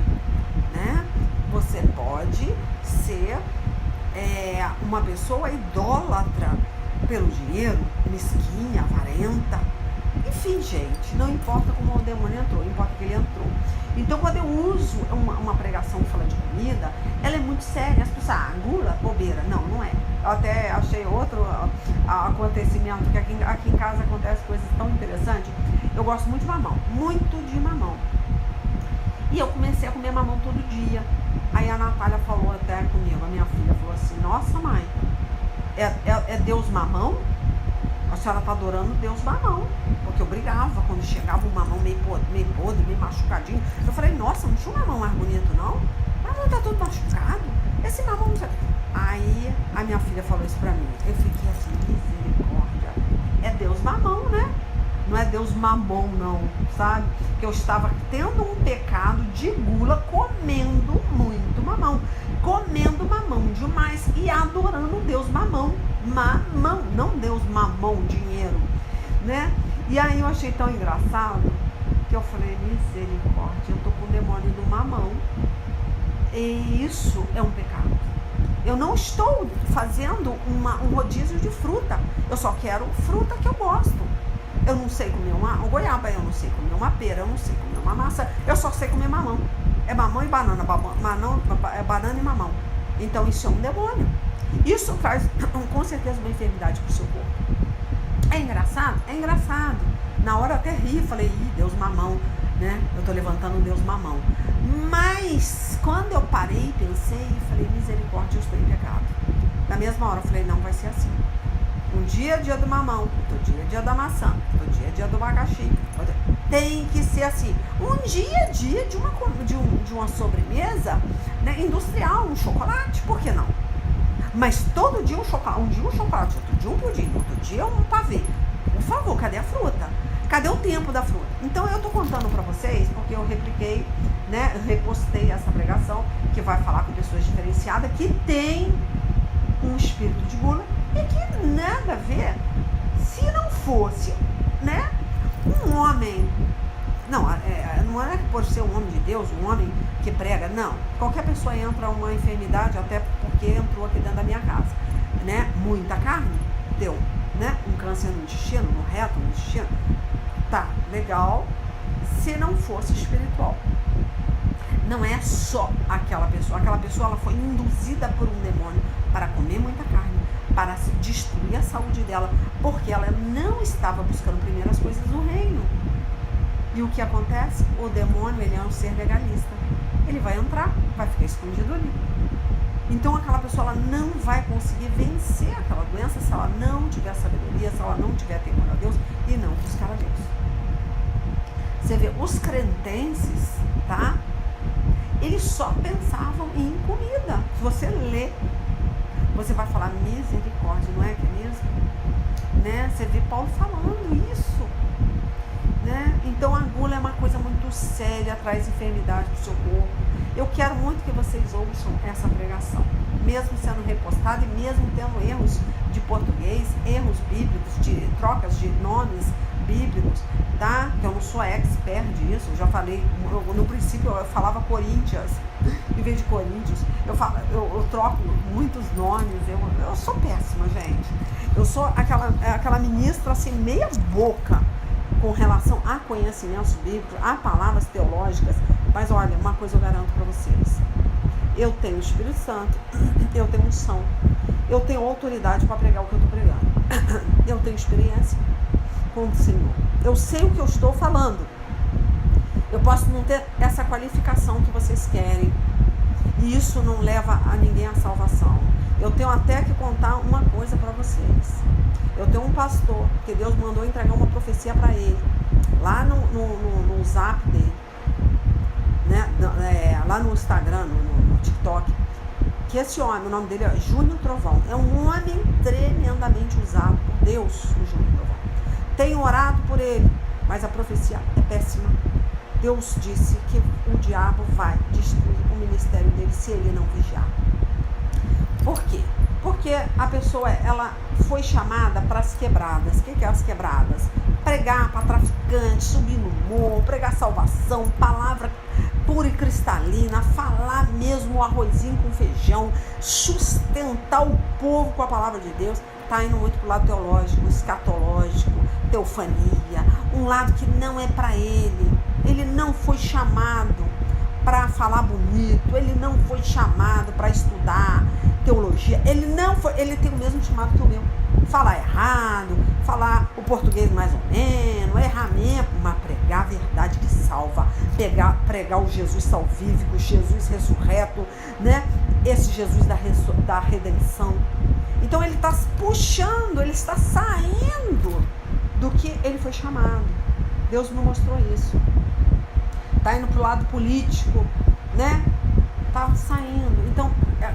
né? Você pode ser uma pessoa idólatra pelo dinheiro, mesquinha, avarenta. Enfim, gente, não importa como o demônio entrou, importa que ele entrou. Então, quando eu uso uma pregação que fala de comida, ela é muito séria. As pessoas, gula, bobeira. Não, não é. Eu até achei outro acontecimento, que aqui em casa acontecem coisas tão interessantes. Eu gosto muito de mamão, muito de mamão. E eu comecei a comer mamão todo dia. Aí a Natália falou até comigo, a minha filha falou assim, nossa mãe, é Deus mamão? A senhora está adorando Deus mamão. Porque eu brigava quando chegava um mamão meio podre, meio machucadinho. Eu falei, nossa, não tinha um mamão mais bonito não? O mamão tá todo machucado. Esse mamão não sei. Aí a minha filha falou isso pra mim. Eu fiquei assim, misericórdia. É Deus mamão, né? Não é Deus mamão não, sabe? Que eu estava tendo um pecado de gula comendo muito mamão. comendo mamão demais e adorando o Deus mamão, não Deus mamão, dinheiro, né? E aí eu achei tão engraçado que eu falei, misericórdia, eu tô com o demônio do mamão, e isso é um pecado. Eu não estou fazendo um rodízio de fruta, eu só quero fruta que eu gosto. Eu não sei comer uma goiaba, eu não sei comer uma pera, eu não sei comer uma maçã, eu só sei comer mamão. É mamão e banana, é banana e mamão. Então isso é um demônio. Isso traz com certeza uma enfermidade para o seu corpo. É engraçado? É engraçado. Na hora eu até ri, falei, Deus mamão, né? Eu tô levantando o Deus mamão. Mas quando eu parei, pensei, falei, misericórdia, eu estou em pecado. Na mesma hora eu falei, não vai ser assim. Um dia é dia do mamão, outro dia é dia da maçã, outro dia é dia do abacaxi. Tem que ser assim. Um dia é dia de uma sobremesa, né, industrial, um chocolate, por que não? Mas todo dia um chocolate, outro dia um pudim, outro dia um pavê. Por favor, cadê a fruta? Cadê o tempo da fruta? Então eu tô contando para vocês, porque eu repliquei, né, eu repostei essa pregação, que vai falar com pessoas diferenciadas, que tem um espírito de gula, e que nada a ver, se não fosse, né, um homem, não é por ser um homem de Deus, um homem que prega, não, qualquer pessoa entra uma enfermidade, até porque entrou aqui dentro da minha casa, né, muita carne, deu, né, um câncer no intestino, no reto, no intestino, tá, legal, se não fosse espiritual. Não é só aquela pessoa ela foi induzida por um demônio para comer muita carne, para destruir a saúde dela, porque ela não estava buscando primeiro as coisas do reino. E o que acontece? O demônio, ele é um ser legalista. Ele vai entrar, vai ficar escondido ali. Então aquela pessoa, ela não vai conseguir vencer aquela doença se ela não tiver sabedoria, se ela não tiver temor a Deus e não buscar a Deus. Você vê, os cretenses, tá? Eles só pensavam em comida. Se você lê, você vai falar, misericórdia, não é que é mesmo? Né? Você vê Paulo falando isso. Né? Então a gula é uma coisa muito séria, traz enfermidade para o seu corpo. Eu quero muito que vocês ouçam essa pregação, mesmo sendo repostada e mesmo tendo erros de português, erros bíblicos, de trocas de nomes bíblicos, tá? Que eu não sou expert disso, eu já falei, no princípio eu falava Coríntias, em vez de Coríntios, eu troco muitos nomes, eu sou péssima, gente. Eu sou aquela ministra assim, meia boca, com relação a conhecimentos bíblicos, a palavras teológicas, mas olha, uma coisa eu garanto para vocês, eu tenho o Espírito Santo, eu tenho unção, eu tenho autoridade para pregar o que eu estou pregando, eu tenho experiência com o Senhor, eu sei o que eu estou falando, eu posso não ter essa qualificação que vocês querem, e isso não leva a ninguém à salvação. Eu tenho até que contar uma coisa para vocês. Eu tenho um pastor que Deus mandou entregar uma profecia para ele, lá no zap dele, né? Lá no Instagram, no TikTok, que esse homem, o nome dele é Júnior Trovão, é um homem tremendamente usado por Deus, o Júnior Trovão. Tenho orado por ele, mas a profecia é péssima. Deus disse que o diabo vai destruir o ministério dele se ele não vigiar. Por quê? Porque a pessoa, ela foi chamada para as quebradas. O que é as quebradas? Pregar para traficantes, subir no morro, pregar salvação, palavra pura e cristalina, falar mesmo o arrozinho com feijão, sustentar o povo com a palavra de Deus. Está indo muito para o lado teológico, escatológico, teofania, um lado que não é para ele. Ele não foi chamado para falar bonito, ele não foi chamado para estudar teologia, ele tem o mesmo chamado que o meu. Falar errado, falar o português mais ou menos, errar mesmo, mas pregar a verdade que salva, pregar o Jesus salvífico, Jesus ressurreto, né? Esse Jesus da redenção. Então ele está puxando, ele está saindo do que ele foi chamado. Deus me mostrou isso. Está indo para o lado político, né? Está saindo. Então,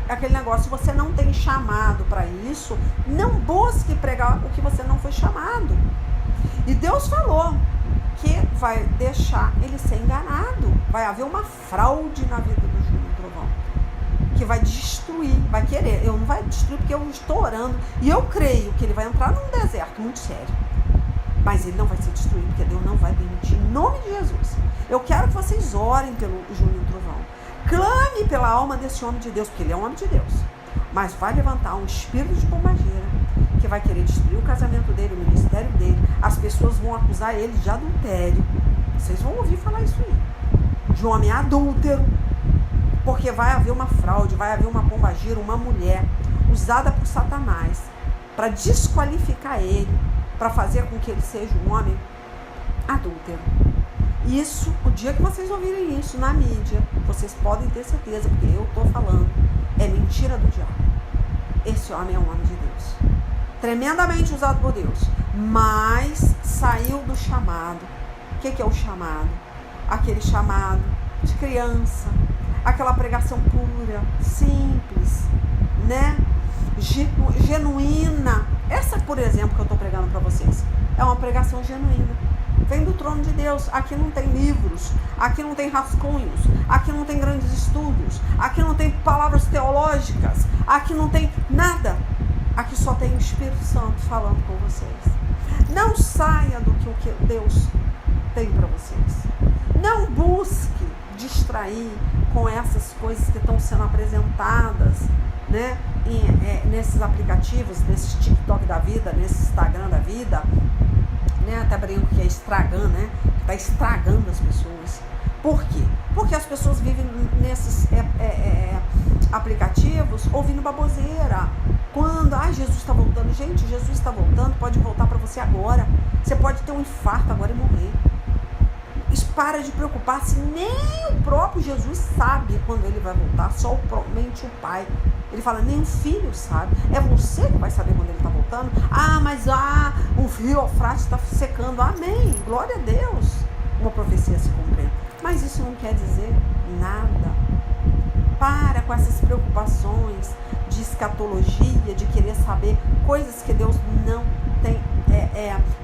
aquele negócio, se você não tem chamado para isso, não busque pregar o que você não foi chamado. E Deus falou que vai deixar ele ser enganado. Vai haver uma fraude na vida do Júnior Trovão. que vai destruir, vai querer. Eu não vai destruir porque eu estou orando e eu creio que ele vai entrar num deserto muito sério. Mas ele não vai ser destruído, porque Deus não vai permitir, em nome de Jesus. Eu quero que vocês orem pelo Júnior Trovão. Clame pela alma desse homem de Deus, porque ele é um homem de Deus. Mas vai levantar um espírito de pombagira que vai querer destruir o casamento dele, o ministério dele. As pessoas vão acusar ele de adultério. Vocês vão ouvir falar isso aí. De homem adúltero. Porque vai haver uma fraude, vai haver uma pombagira, uma mulher usada por Satanás para desqualificar ele, para fazer com que ele seja um homem adúltero. Isso, o dia que vocês ouvirem isso na mídia, vocês podem ter certeza, porque eu estou falando, é mentira do diabo. Esse homem é um homem de Deus, tremendamente usado por Deus, mas saiu do chamado. O que é o chamado? Aquele chamado de criança, aquela pregação pura, simples, né? Genuína. Essa, por exemplo, que eu estou pregando para vocês, é uma pregação genuína. Vem do trono de Deus. Aqui não tem livros, aqui não tem rascunhos, aqui não tem grandes estudos, aqui não tem palavras teológicas, aqui não tem nada. Aqui só tem o Espírito Santo falando com vocês. Não saia do que Deus tem para vocês. Não busque distrair com essas coisas que estão sendo apresentadas, né, nesses aplicativos, nesse TikTok da vida, nesse Instagram da vida, né, até brinco que é estragando, né, que está estragando as pessoas. Por quê? Porque as pessoas vivem nesses aplicativos ouvindo baboseira. Quando, Jesus está voltando. Gente, Jesus está voltando, pode voltar para você agora. Você pode ter um infarto agora e morrer. Para de preocupar, se nem o próprio Jesus sabe quando ele vai voltar, somente o Pai. Ele fala, nem o Filho sabe. É você que vai saber quando ele está voltando. Mas o rio Eufrates está secando. Amém, glória a Deus. Uma profecia se cumprir. Mas isso não quer dizer nada. Para com essas preocupações de escatologia, de querer saber coisas que Deus não tem,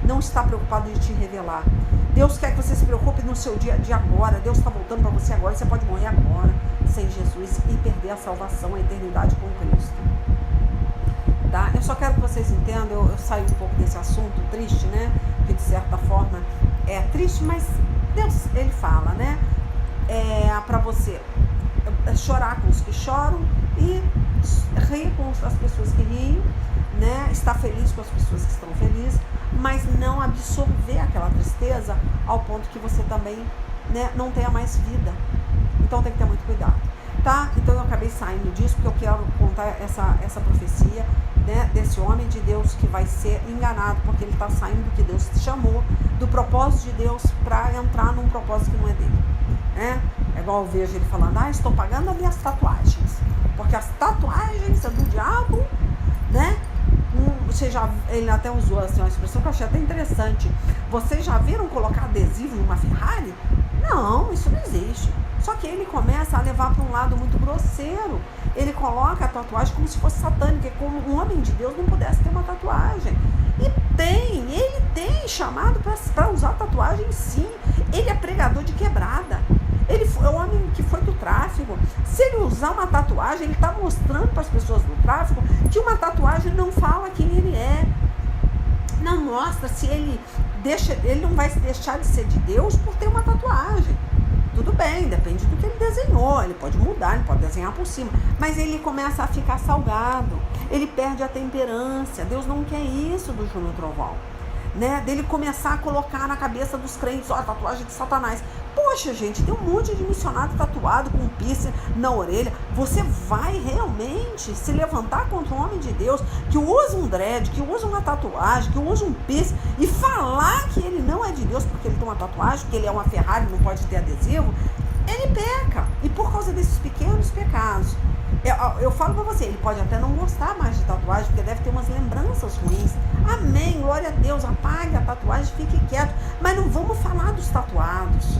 não está preocupado de te revelar. Deus quer que você se preocupe no seu dia de agora. Deus está voltando para você agora. Você pode morrer agora sem Jesus e perder a salvação, a eternidade com Cristo. Tá? Eu só quero que vocês entendam. Eu saio um pouco desse assunto triste, né? Que de certa forma é triste, mas Deus, ele fala, né? Para você chorar com os que choram e rir com as pessoas que riem, né? Estar feliz com as pessoas que estão felizes, mas não absorver aquela tristeza ao ponto que você também, né, não tenha mais vida. Então tem que ter muito cuidado, tá? Então eu acabei saindo disso porque eu quero contar essa profecia, né, desse homem de Deus que vai ser enganado porque ele está saindo do que Deus chamou, do propósito de Deus, para entrar num propósito que não é dele, né? É igual eu vejo ele falando, estou pagando as minhas tatuagens, porque as tatuagens são do diabo, né? Ele até usou assim, uma expressão que eu achei até interessante. Vocês já viram colocar adesivo em uma Ferrari? Não, isso não existe. Só que ele começa a levar para um lado muito grosseiro. Ele coloca a tatuagem como se fosse satânica, como um homem de Deus não pudesse ter uma tatuagem. E ele tem chamado para usar tatuagem, sim. Ele é pregador de quebrada. Ele foi o homem que foi do tráfico. Se ele usar uma tatuagem, ele está mostrando para as pessoas do tráfico que uma tatuagem não fala quem ele é. Não mostra se ele não vai deixar de ser de Deus por ter uma tatuagem. Tudo bem, depende do que ele desenhou. Ele pode mudar, ele pode desenhar por cima. Mas ele começa a ficar salgado. Ele perde a temperança. Deus não quer isso do Júnior Trovão, né? Dele começar a colocar na cabeça dos crentes, a tatuagem de Satanás. Poxa, gente, tem um monte de missionário tatuado com um piercing na orelha. Você vai realmente se levantar contra um homem de Deus que usa um dread, que usa uma tatuagem, que usa um piercing e falar que ele não é de Deus porque ele tem uma tatuagem, que ele é uma Ferrari, não pode ter adesivo? Ele peca. E por causa desses pequenos pecados, eu falo pra você, ele pode até não gostar mais de tatuagem, porque deve ter umas lembranças ruins. Amém, glória a Deus, apague a tatuagem, fique quieto. Mas não vamos falar dos tatuados,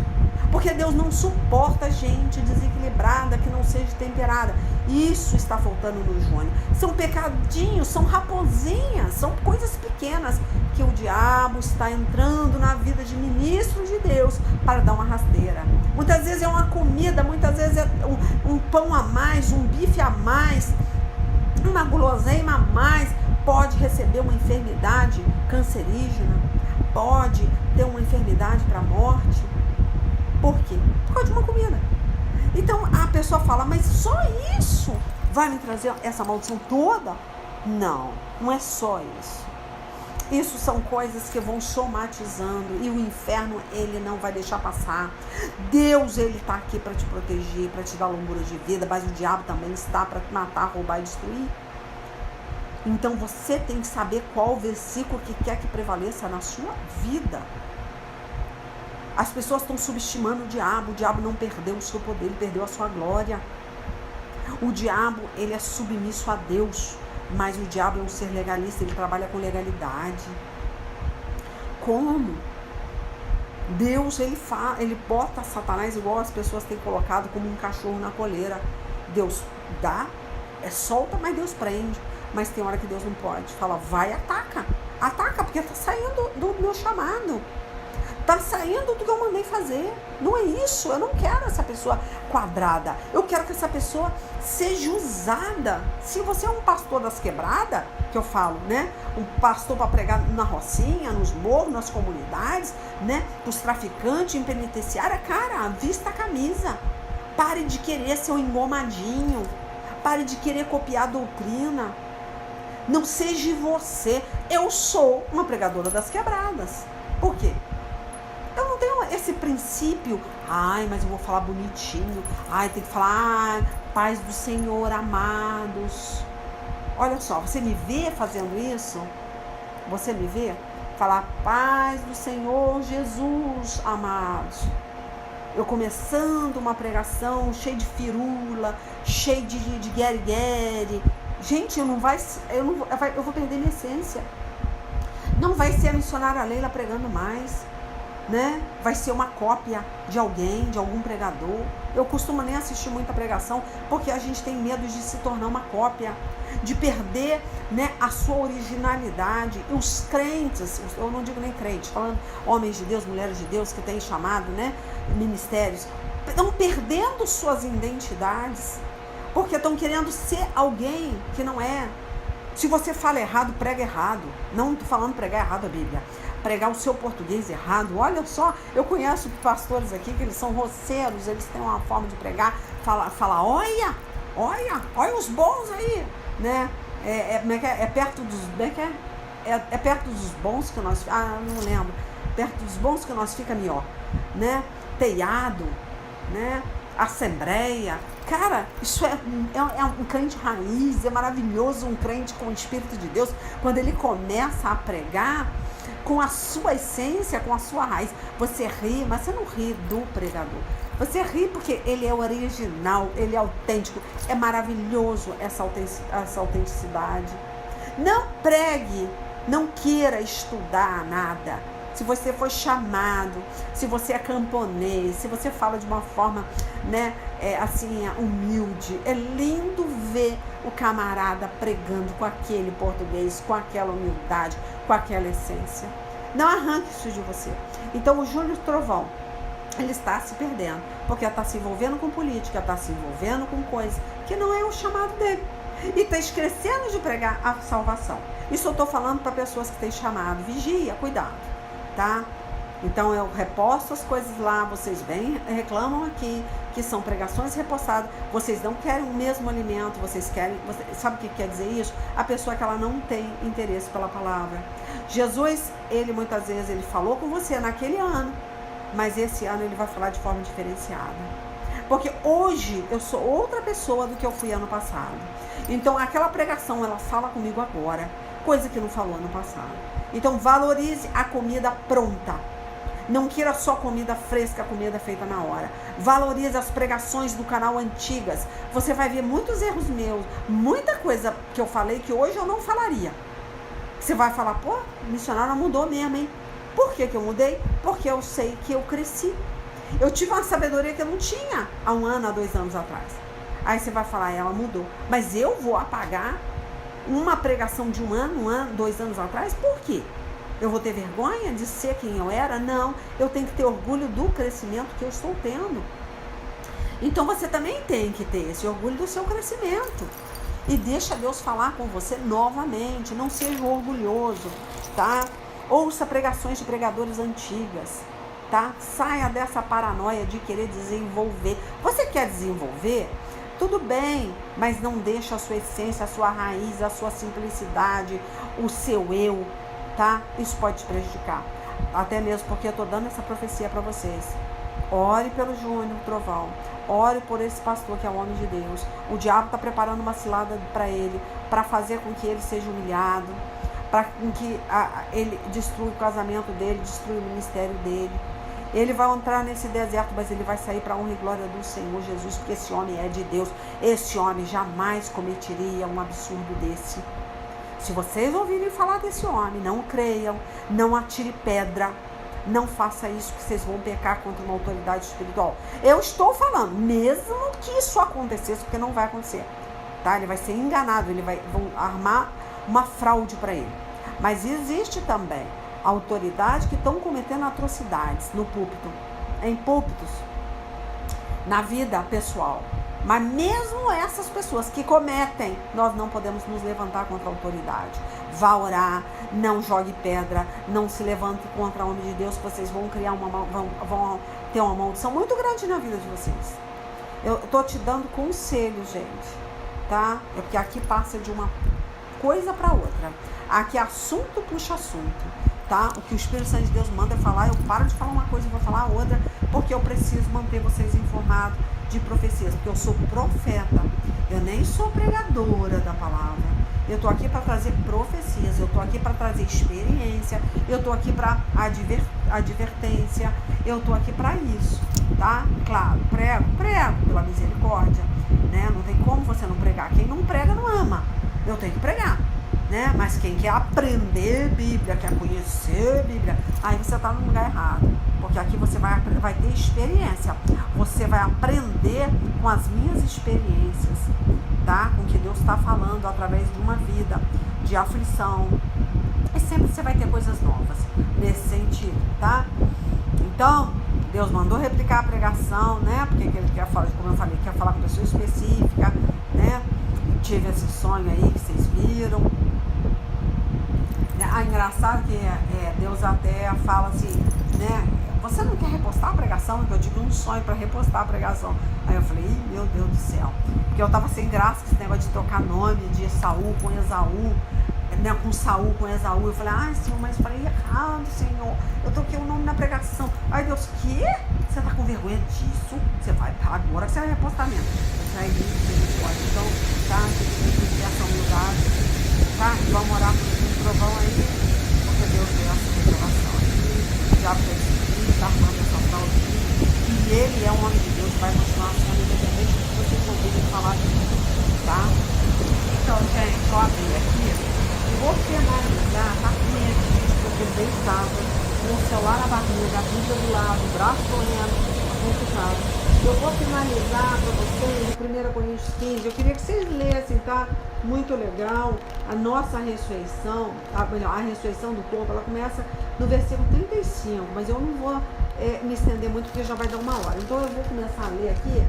porque Deus não suporta gente desequilibrada, que não seja temperada. Isso está faltando no Júnior. São pecadinhos, são raposinhas, são coisas pequenas que o diabo está entrando na vida de ministros de Deus Deus para dar uma rasteira. Muitas vezes é uma comida, muitas vezes é um pão a mais, um bife a mais, uma guloseima a mais. Pode receber uma enfermidade cancerígena, pode ter uma enfermidade para a morte. Por quê? Por causa de uma comida. Então a pessoa fala, mas só isso vai me trazer essa maldição toda? Não, não é só isso. Isso são coisas que vão somatizando e o inferno, ele não vai deixar passar. Deus, ele está aqui para te proteger, para te dar longura de vida, mas o diabo também está para te matar, roubar e destruir. Então você tem que saber qual versículo que quer que prevaleça na sua vida. As pessoas estão subestimando o diabo não perdeu o seu poder, ele perdeu a sua glória. O diabo, ele é submisso a Deus, mas o diabo é um ser legalista, ele trabalha com legalidade. Como? Deus, ele bota Satanás igual as pessoas têm colocado como um cachorro na coleira. Deus dá, solta, mas Deus prende. Mas tem hora que Deus não pode. Fala, vai, ataca, porque está saindo do meu chamado. Está saindo do que eu mandei fazer. Não é isso. Eu não quero essa pessoa quadrada. Eu quero que essa pessoa seja usada. Se você é um pastor das quebradas, que eu falo, né? Um pastor para pregar na rocinha, nos morros, nas comunidades, né? Os traficantes em penitenciária, cara, vista a camisa. Pare de querer ser um engomadinho. Pare de querer copiar a doutrina. Não seja você. Eu sou uma pregadora das quebradas. Por quê? Eu não tenho esse princípio, mas eu vou falar bonitinho, tem que falar, paz do Senhor, amados. Olha só, você me vê fazendo isso? Você me vê? Falar, paz do Senhor Jesus, amados. Eu começando uma pregação cheia de firula, cheia de guere-guere. Gente, eu vou perder minha essência. Não vai ser a missionária Leila pregando mais. Né? Vai ser uma cópia de alguém, de algum pregador. Eu costumo nem assistir muita pregação, porque a gente tem medo de se tornar uma cópia, de perder, né, a sua originalidade. E os crentes, eu não digo nem crente, falando homens de Deus, mulheres de Deus que têm chamado, né, ministérios, estão perdendo suas identidades, porque estão querendo ser alguém que não é. Se você fala errado, prega errado. Não estou falando pregar errado a Bíblia. Pregar o seu português errado. Olha só, eu conheço pastores aqui que eles são roceiros, eles têm uma forma de pregar, fala olha os bons aí, né? É perto dos bons que nós, não lembro, perto dos bons que nós fica melhor, né? Teiado, né? Assembleia. Cara, isso é um crente raiz, é maravilhoso um crente com o Espírito de Deus, quando ele começa a pregar com a sua essência, com a sua raiz. Você ri, mas você não ri do pregador. Você ri porque ele é original, ele é autêntico. É maravilhoso essa autenticidade. Não pregue, não queira estudar nada. Se você foi chamado, se você é camponês, se você fala de uma forma, né, assim, humilde, é lindo ver o camarada pregando com aquele português, com aquela humildade, com aquela essência. Não arranque isso de você. Então o Júnior Trovão, ele está se perdendo, porque está se envolvendo com política, está se envolvendo com coisas que não é o chamado dele. E está esquecendo de pregar a salvação. Isso eu estou falando para pessoas que têm chamado. Vigia, cuidado, tá? Então eu reposto as coisas lá, vocês vêm, reclamam aqui, que são pregações repostadas, vocês não querem o mesmo alimento, vocês querem, sabe o que quer dizer isso? A pessoa que ela não tem interesse pela palavra. Jesus, ele muitas vezes, ele falou com você naquele ano, mas esse ano ele vai falar de forma diferenciada. Porque hoje eu sou outra pessoa do que eu fui ano passado. Então aquela pregação, ela fala comigo agora, coisa que não falou ano passado. Então valorize a comida pronta. Não queira só comida fresca, comida feita na hora. Valorize as pregações do canal antigas. Você vai ver muitos erros meus, muita coisa que eu falei que hoje eu não falaria. Você vai falar, pô, missionária mudou mesmo, hein? Por que eu mudei? Porque eu sei que eu cresci. Eu tive uma sabedoria que eu não tinha há 1 ano, há 2 anos atrás. Aí você vai falar, ela mudou. Mas eu vou apagar uma pregação de 1 ano, 2 anos atrás? Por quê? Eu vou ter vergonha de ser quem eu era? Não, eu tenho que ter orgulho do crescimento que eu estou tendo. Então você também tem que ter esse orgulho do seu crescimento. E deixa Deus falar com você novamente. Não seja orgulhoso, tá? Ouça pregações de pregadores antigas, tá? Saia dessa paranoia de querer desenvolver. Você quer desenvolver? Tudo bem, mas não deixa a sua essência, a sua raiz, a sua simplicidade, o seu eu, tá? Isso pode te prejudicar. Até mesmo porque eu estou dando essa profecia para vocês. Ore pelo Júnior Trovão. Ore por esse pastor que é o homem de Deus. O diabo está preparando uma cilada para ele, para fazer com que ele seja humilhado, para que ele destrua o casamento dele, destrua o ministério dele. Ele vai entrar nesse deserto, mas ele vai sair para a honra e glória do Senhor Jesus, porque esse homem é de Deus. Esse homem jamais cometeria um absurdo desse. Se vocês ouvirem falar desse homem, não creiam, não atire pedra, não faça isso, que vocês vão pecar contra uma autoridade espiritual. Eu estou falando, mesmo que isso acontecesse, porque não vai acontecer, tá? Ele vai ser enganado, vão armar uma fraude para ele. Mas existe também autoridades que estão cometendo atrocidades no púlpito, em púlpitos, na vida pessoal. Mas mesmo essas pessoas que cometem, nós não podemos nos levantar contra a autoridade. Vá orar, não jogue pedra, não se levante contra o homem de Deus, vocês vão criar vão ter uma maldição muito grande na vida de vocês. Eu estou te dando conselho, gente, tá? É porque aqui passa de uma coisa para outra. Aqui assunto puxa assunto, tá? O que o Espírito Santo de Deus manda falar, eu paro de falar uma coisa e vou falar outra, porque eu preciso manter vocês informados de profecias, porque eu sou profeta, eu nem sou pregadora da palavra. Eu estou aqui para trazer profecias, eu estou aqui para trazer experiência, eu estou aqui para advertência, eu estou aqui para isso, tá? Claro, prego pela misericórdia, né? Não tem como você não pregar. Quem não prega não ama. Eu tenho que pregar, né? Mas quem quer aprender Bíblia, quer conhecer Bíblia, aí você está no lugar errado. Porque aqui você vai ter experiência. Você vai aprender com as minhas experiências, tá? Com o que Deus está falando através de uma vida de aflição. E sempre você vai ter coisas novas nesse sentido, tá? Então, Deus mandou replicar a pregação, né? Porque ele quer falar, como eu falei, quer falar com pessoa específica, né? Tive esse sonho aí que vocês viram. Engraçado que Deus até fala assim, né? Você não quer repostar a pregação? Que eu tive um sonho para repostar a pregação. Aí eu falei, meu Deus do céu. Porque eu tava sem graça com esse negócio de trocar nome de Saul com Esaú, né? Com Saul com Esaú. Eu falei, ai, Senhor, mas eu falei errado, Senhor. Eu troquei o nome na pregação. Aí Deus, quê? Você tá com vergonha disso? Você vai, agora que você vai repostar mesmo. Aí pode. Então, tá? Você tem que ter essa humildade, tá? E vamos orar por trovão aí, porque Deus deu essa revelação aí. O diabo está armando essa fraude. E ele é um homem de Deus, vai continuar sendo independente do que vocês ouvirem falar dele, tá? Então, gente, eu abri aqui. Vou finalizar, tá com minha aqui, porque eu deitava, com o celular na barriga, a Bíblia do lado, o braço correndo, complicado. Eu vou finalizar para vocês em 1 Coríntios 15. Eu queria que vocês lessem, tá? Muito legal. A nossa ressurreição, a ressurreição do corpo, ela começa no versículo 35, mas eu não vou me estender muito porque já vai dar uma hora. Então eu vou começar a ler aqui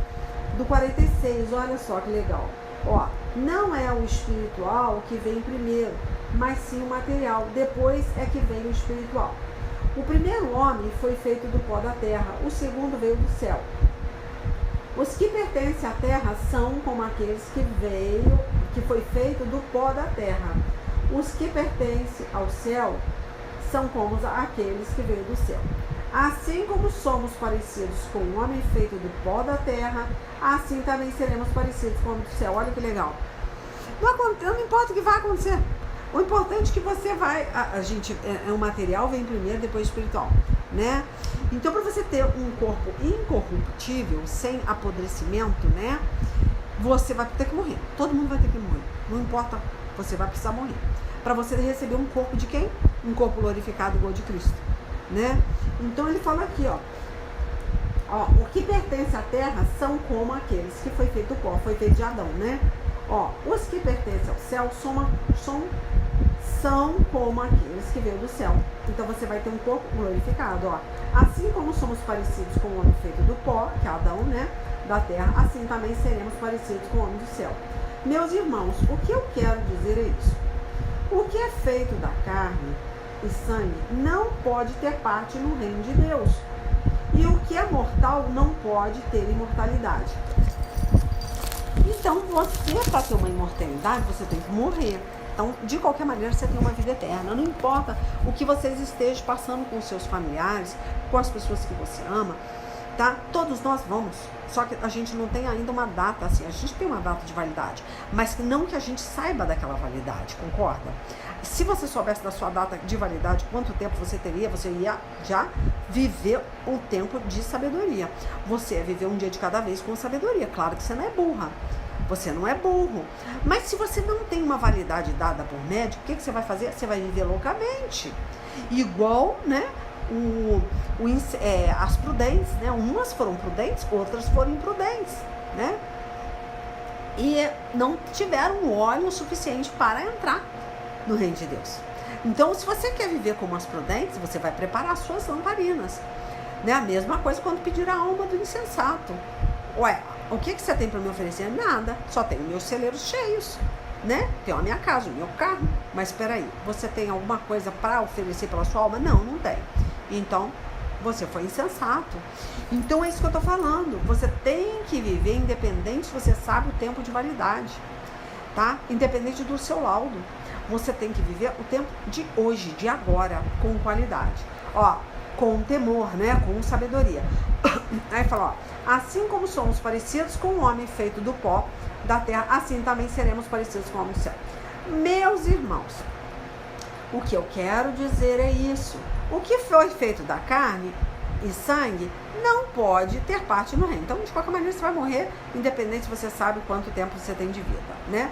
do 46, olha só que legal. Ó, não é o espiritual que vem primeiro, mas sim o material. Depois é que vem o espiritual. O primeiro homem foi feito do pó da terra, o segundo veio do céu. Os que pertencem à terra são como aqueles que foi feito do pó da terra. Os que pertencem ao céu são como aqueles que veio do céu. Assim como somos parecidos com o homem feito do pó da terra, assim também seremos parecidos com o homem do céu. Olha que legal. Não importa o que vai acontecer. O importante é que você vai... o material vem primeiro, depois o espiritual, né? Então, para você ter um corpo incorruptível, sem apodrecimento, né? Você vai ter que morrer. Todo mundo vai ter que morrer. Não importa, você vai precisar morrer. Para você receber um corpo de quem? Um corpo glorificado igual de Cristo, né? Então, ele fala aqui, ó. O que pertence à terra são como aqueles que foi feito do pó, foi feito de Adão, né? Ó, os que pertencem ao céu são como aqueles que veio do céu. Então você vai ter um corpo glorificado, ó. Assim como somos parecidos com o homem feito do pó, que é Adão, né, da terra, assim também seremos parecidos com o homem do céu. Meus irmãos, o que eu quero dizer é isso. O que é feito da carne e sangue não pode ter parte no reino de Deus. E o que é mortal não pode ter imortalidade. Então, você, para ter uma imortalidade, você tem que morrer. Então, de qualquer maneira, você tem uma vida eterna. Não importa o que vocês estejam passando com os seus familiares, com as pessoas que você ama, tá? Todos nós vamos. Só que a gente não tem ainda uma data, assim, a gente tem uma data de validade, mas não que a gente saiba daquela validade, concorda? Se você soubesse da sua data de validade, quanto tempo você teria, você ia já viver um tempo de sabedoria. Você ia viver um dia de cada vez com sabedoria. Claro que você não é burra. Você não é burro. Mas se você não tem uma validade dada por médico, o que você vai fazer? Você vai viver loucamente. Igual, né? As prudentes, né? Umas foram prudentes, outras foram imprudentes, né? E não tiveram óleo suficiente para entrar no reino de Deus. Então, se você quer viver como as prudentes, você vai preparar suas lamparinas, né? A mesma coisa quando pedir a alma do insensato. Ué, o que você tem para me oferecer? Nada, só tenho meus celeiros cheios, né? Tenho a minha casa, o meu carro. Mas espera aí, você tem alguma coisa para oferecer pela sua alma? Não, não tem. Então, você foi insensato. Então, é isso que eu tô falando. Você tem que viver independente se você sabe o tempo de validade, tá? Independente do seu laudo. Você tem que viver o tempo de hoje, de agora, com qualidade. Ó, com temor, né? Com sabedoria. Aí fala, ó, assim como somos parecidos com o homem feito do pó da terra, assim também seremos parecidos com o homem do céu. Meus irmãos, o que eu quero dizer é isso. O que foi feito da carne e sangue não pode ter parte no reino. Então, de qualquer maneira, você vai morrer, independente se você sabe quanto tempo você tem de vida, né?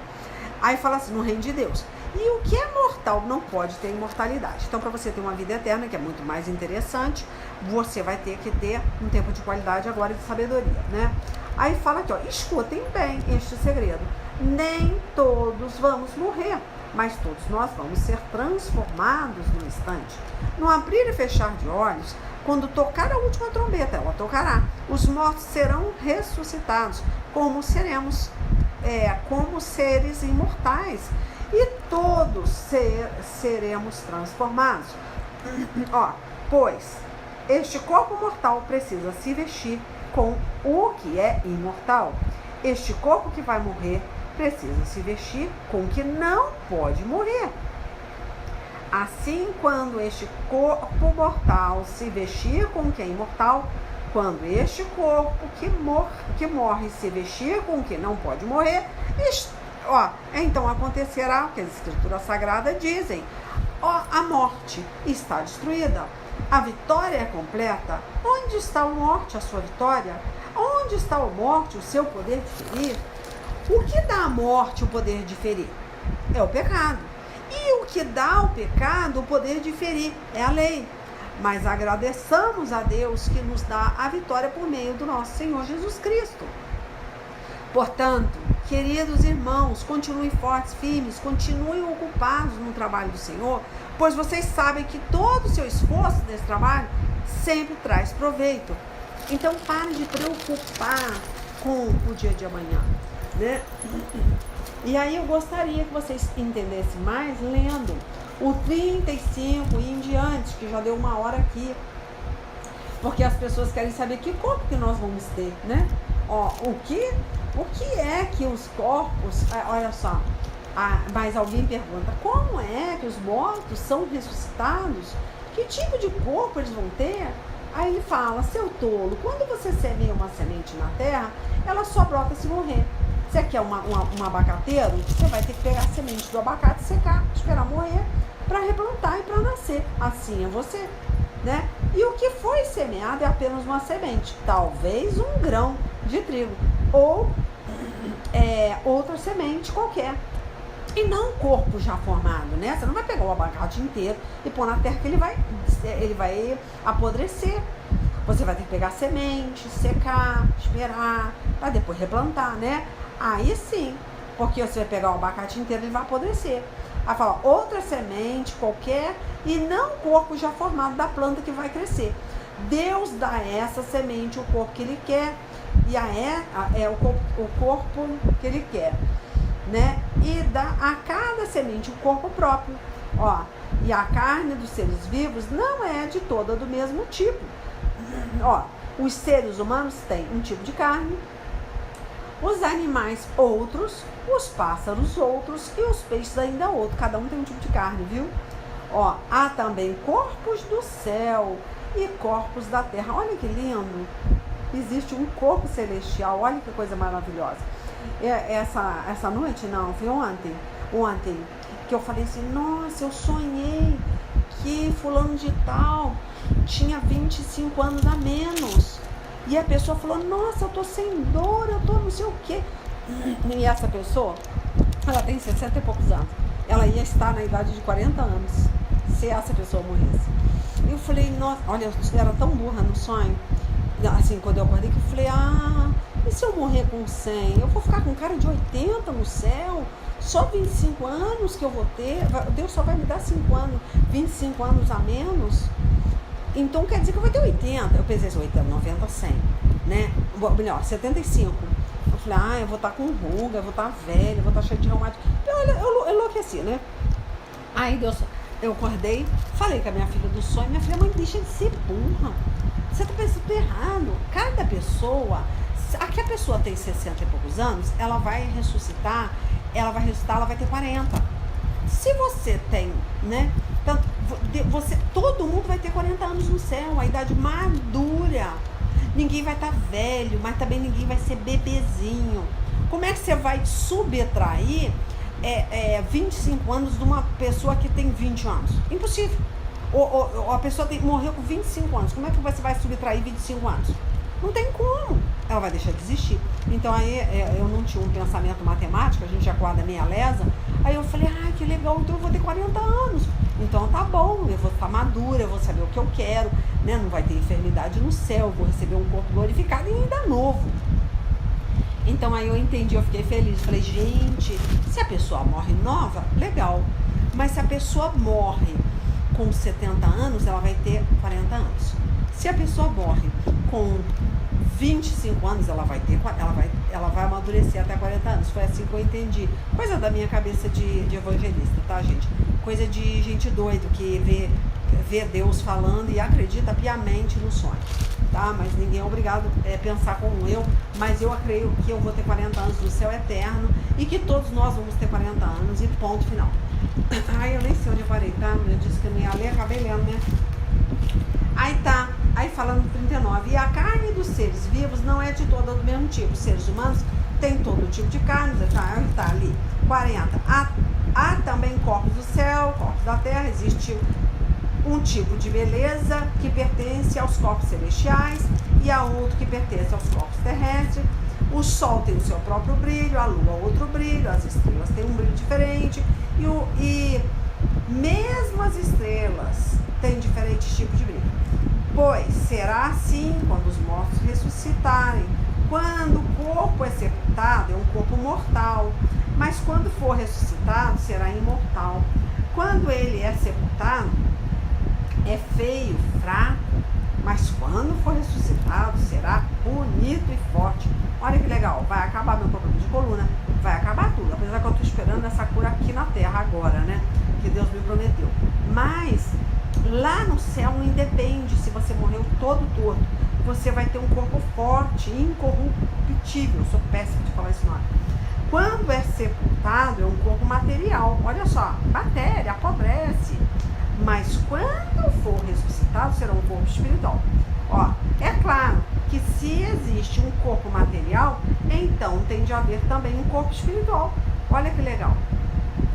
Aí fala assim, no reino de Deus. E o que é mortal não pode ter imortalidade. Então, para você ter uma vida eterna, que é muito mais interessante, você vai ter que ter um tempo de qualidade agora de sabedoria, né? Aí fala aqui, ó, escutem bem este segredo. Nem todos vamos morrer, mas todos nós vamos ser transformados no instante. No abrir e fechar de olhos, quando tocar a última trombeta, ela tocará. Os mortos serão ressuscitados, como seremos, como seres imortais. E todos seremos transformados. Ó, pois este corpo mortal precisa se vestir com o que é imortal. Este corpo que vai morrer precisa se vestir com o que não pode morrer. Assim, quando este corpo mortal se vestir com o que é imortal, quando este corpo que morre se vestir com o que não pode morrer, então acontecerá o que as escrituras sagradas dizem. A morte está destruída. A vitória é completa. Onde está a morte, a sua vitória? Onde está a morte, o seu poder de ferir? O que dá à morte o poder de ferir? É o pecado. E o que dá ao pecado o poder de ferir? É a lei. Mas agradeçamos a Deus que nos dá a vitória por meio do nosso Senhor Jesus Cristo. Portanto, queridos irmãos, continuem fortes, firmes, continuem ocupados no trabalho do Senhor, pois vocês sabem que todo o seu esforço nesse trabalho sempre traz proveito. Então, parem de preocupar com o dia de amanhã, né? E aí eu gostaria que vocês entendessem mais lendo o 35 e em diante, que já deu 1 hora aqui, porque as pessoas querem saber que corpo que nós vamos ter, né? O que é que os corpos... Olha só, mas alguém pergunta, como é que os mortos são ressuscitados? Que tipo de corpo eles vão ter? Aí ele fala, seu tolo, quando você semeia uma semente na terra, ela só brota se morrer. Você quer um abacateiro? Você vai ter que pegar a semente do abacate, secar, esperar morrer, para replantar e para nascer. Assim é você, né? E o que foi semeado é apenas uma semente, talvez um grão de trigo, ou outra semente qualquer. E não um corpo já formado, né? Você não vai pegar o abacate inteiro e pôr na terra que ele vai apodrecer. Você vai ter que pegar a semente, secar, esperar, para depois replantar, né? Aí sim, Porque você vai pegar o abacate inteiro, ele vai apodrecer. Aí fala, outra semente qualquer, e não o corpo já formado da planta que vai crescer. Deus dá a essa semente o corpo que ele quer, e é o corpo que ele quer, né? E dá a cada semente o corpo próprio. Ó, e a carne dos seres vivos não é de toda do mesmo tipo. Ó, os seres humanos têm um tipo de carne, os animais outros, os pássaros outros e os peixes ainda outro. Cada um tem um tipo de carne, viu? Ó, há também corpos do céu e corpos da terra. Olha que lindo! Existe um corpo celestial, olha que coisa maravilhosa. Essa noite, não, foi ontem, que eu falei assim, nossa, eu sonhei que fulano de tal tinha 25 anos a menos. E a pessoa falou, nossa, eu tô sem dor, eu tô não sei o quê. E essa pessoa, ela tem 60 e poucos anos. Ela ia estar na idade de 40 anos, se essa pessoa morresse. Eu falei, nossa, olha, eu era tão burra no sonho, assim, quando eu acordei, que eu falei, e se eu morrer com 100? Eu vou ficar com cara de 80 no céu? Só 25 anos que eu vou ter? Deus só vai me dar 5 anos, 25 anos a menos? Então quer dizer que eu vou ter 80. Eu pensei assim, 80, 90, 100, né? Melhor, 75. Eu falei, eu vou estar com ruga, eu vou estar velha, eu vou estar cheia de reumático. Eu enlouqueci, né? Aí Deus, eu acordei, falei com a minha filha do sonho, minha filha, mãe, deixa de ser burra. Você tá pensando errado. Cada pessoa, aqui a pessoa tem 60 e poucos anos, ela vai ressuscitar, ela vai ter 40. Se você tem, né? Todo mundo vai ter 40 anos no céu, a idade madura. Ninguém vai estar velho, mas também ninguém vai ser bebezinho. Como é que você vai subtrair 25 anos de uma pessoa que tem 20 anos? Impossível. Ou a pessoa morreu com 25 anos. Como é que você vai subtrair 25 anos? Não tem como. Ela vai deixar de existir. Então aí eu não tinha um pensamento matemático, a gente acorda meia lesa. Aí eu falei, que legal, então eu vou ter 40 anos. Então tá bom, eu vou estar madura, eu vou saber o que eu quero, né? Não vai ter enfermidade no céu, eu vou receber um corpo glorificado e ainda novo. Então aí eu entendi, eu fiquei feliz. Falei, gente, se a pessoa morre nova, legal. Mas se a pessoa morre com 70 anos, ela vai ter 40 anos. Se a pessoa morre com 25 anos, ela vai amadurecer até 40 anos. Foi assim que eu entendi. Coisa da minha cabeça de evangelista, tá, gente? Coisa de gente doido que vê Deus falando e acredita piamente no sonho, tá? Mas ninguém é obrigado a pensar como eu, mas eu acredito que eu vou ter 40 anos no céu eterno e que todos nós vamos ter 40 anos e ponto final. Eu nem sei onde eu parei, tá? Eu disse que eu não ia ler, acabei lendo, né? Aí falando 39, e a carne dos seres vivos não é de todo do mesmo tipo. Os seres humanos têm todo tipo de carne, tá ali, 40. Há também corpos do céu, corpos da terra, existe um tipo de beleza que pertence aos corpos celestiais e há outro que pertence aos corpos terrestres. O sol tem o seu próprio brilho, a lua outro brilho, as estrelas têm um brilho diferente e mesmo as estrelas têm diferentes tipos de brilho. Pois será assim quando os mortos ressuscitarem. Quando o corpo é sepultado, é um corpo mortal, mas quando for ressuscitado, será imortal. Quando ele é sepultado, é feio, fraco, mas quando for ressuscitado, será bonito e forte. Olha que legal, vai acabar meu problema de coluna, vai acabar tudo, apesar que eu estou esperando essa cura aqui na terra agora, né, que Deus me prometeu. Mas lá no céu não independe se você morreu todo torto, você vai ter um corpo forte, incorruptível. Eu sou péssima de falar esse nome. Quando é sepultado, é um corpo material, olha só, matéria, apodrece. Mas quando for ressuscitado, será um corpo espiritual. É claro que se existe um corpo material, então tem de haver também um corpo espiritual. Olha que legal.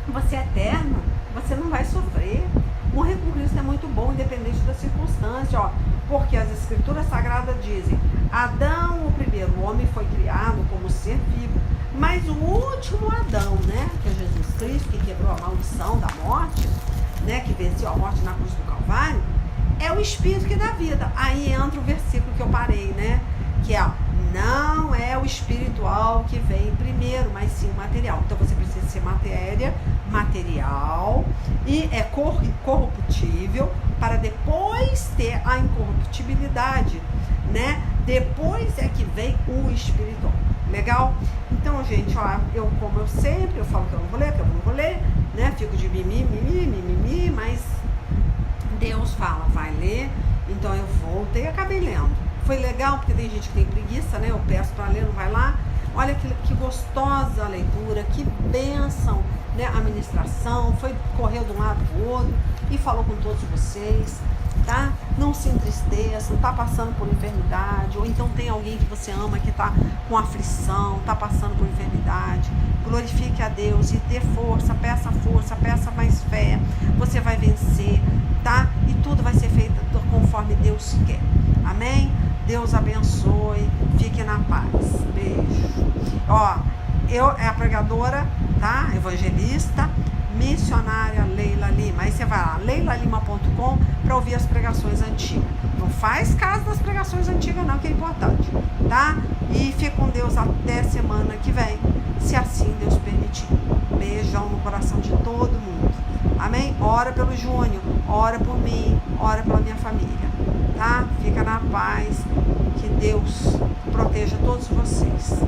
Você é eterno, você não vai sofrer. Morrer com Cristo é muito bom, independente da circunstância, porque as escrituras sagradas dizem, Adão, o primeiro homem, foi criado como ser vivo, mas o último Adão, né, que é Jesus Cristo, que quebrou a maldição da morte, né, que venceu a morte na cruz do Calvário, é o Espírito que dá vida. Aí entra o versículo que eu parei, né, que não é o espírito espiritual que vem primeiro, mas sim o material. Então você precisa ser material e é corruptível para depois ter a incorruptibilidade, né? Depois é que vem o espiritual. Legal? Então, gente, ó, como eu sempre, eu falo que eu não vou ler, né? Fico de mimimi, mas Deus fala, vai ler. Então eu voltei e acabei lendo. Foi legal, porque tem gente que tem preguiça, né? Eu peço para ler, não vai lá. Olha que gostosa a leitura, que bênção, né? A ministração, correu de um lado para o outro e falou com todos vocês, tá? Não se entristeça, não tá passando por enfermidade, ou então tem alguém que você ama que tá com aflição, tá passando por enfermidade. Glorifique a Deus e dê força, peça mais fé. Você vai vencer, tá? E tudo vai ser feito conforme Deus quer. Amém? Deus abençoe. Fique na paz. Beijo. Ó, eu é a pregadora, tá? Evangelista, missionária Leila Lima. Aí você vai lá, leilalima.com, para ouvir as pregações antigas. Não faz caso das pregações antigas não, que é importante, tá? E fique com Deus até semana que vem, se assim Deus permitir. Beijão no coração de todo mundo. Amém? Ora pelo Júnior, ora por mim, ora pela minha família, tá? Fica na paz, que Deus proteja todos vocês.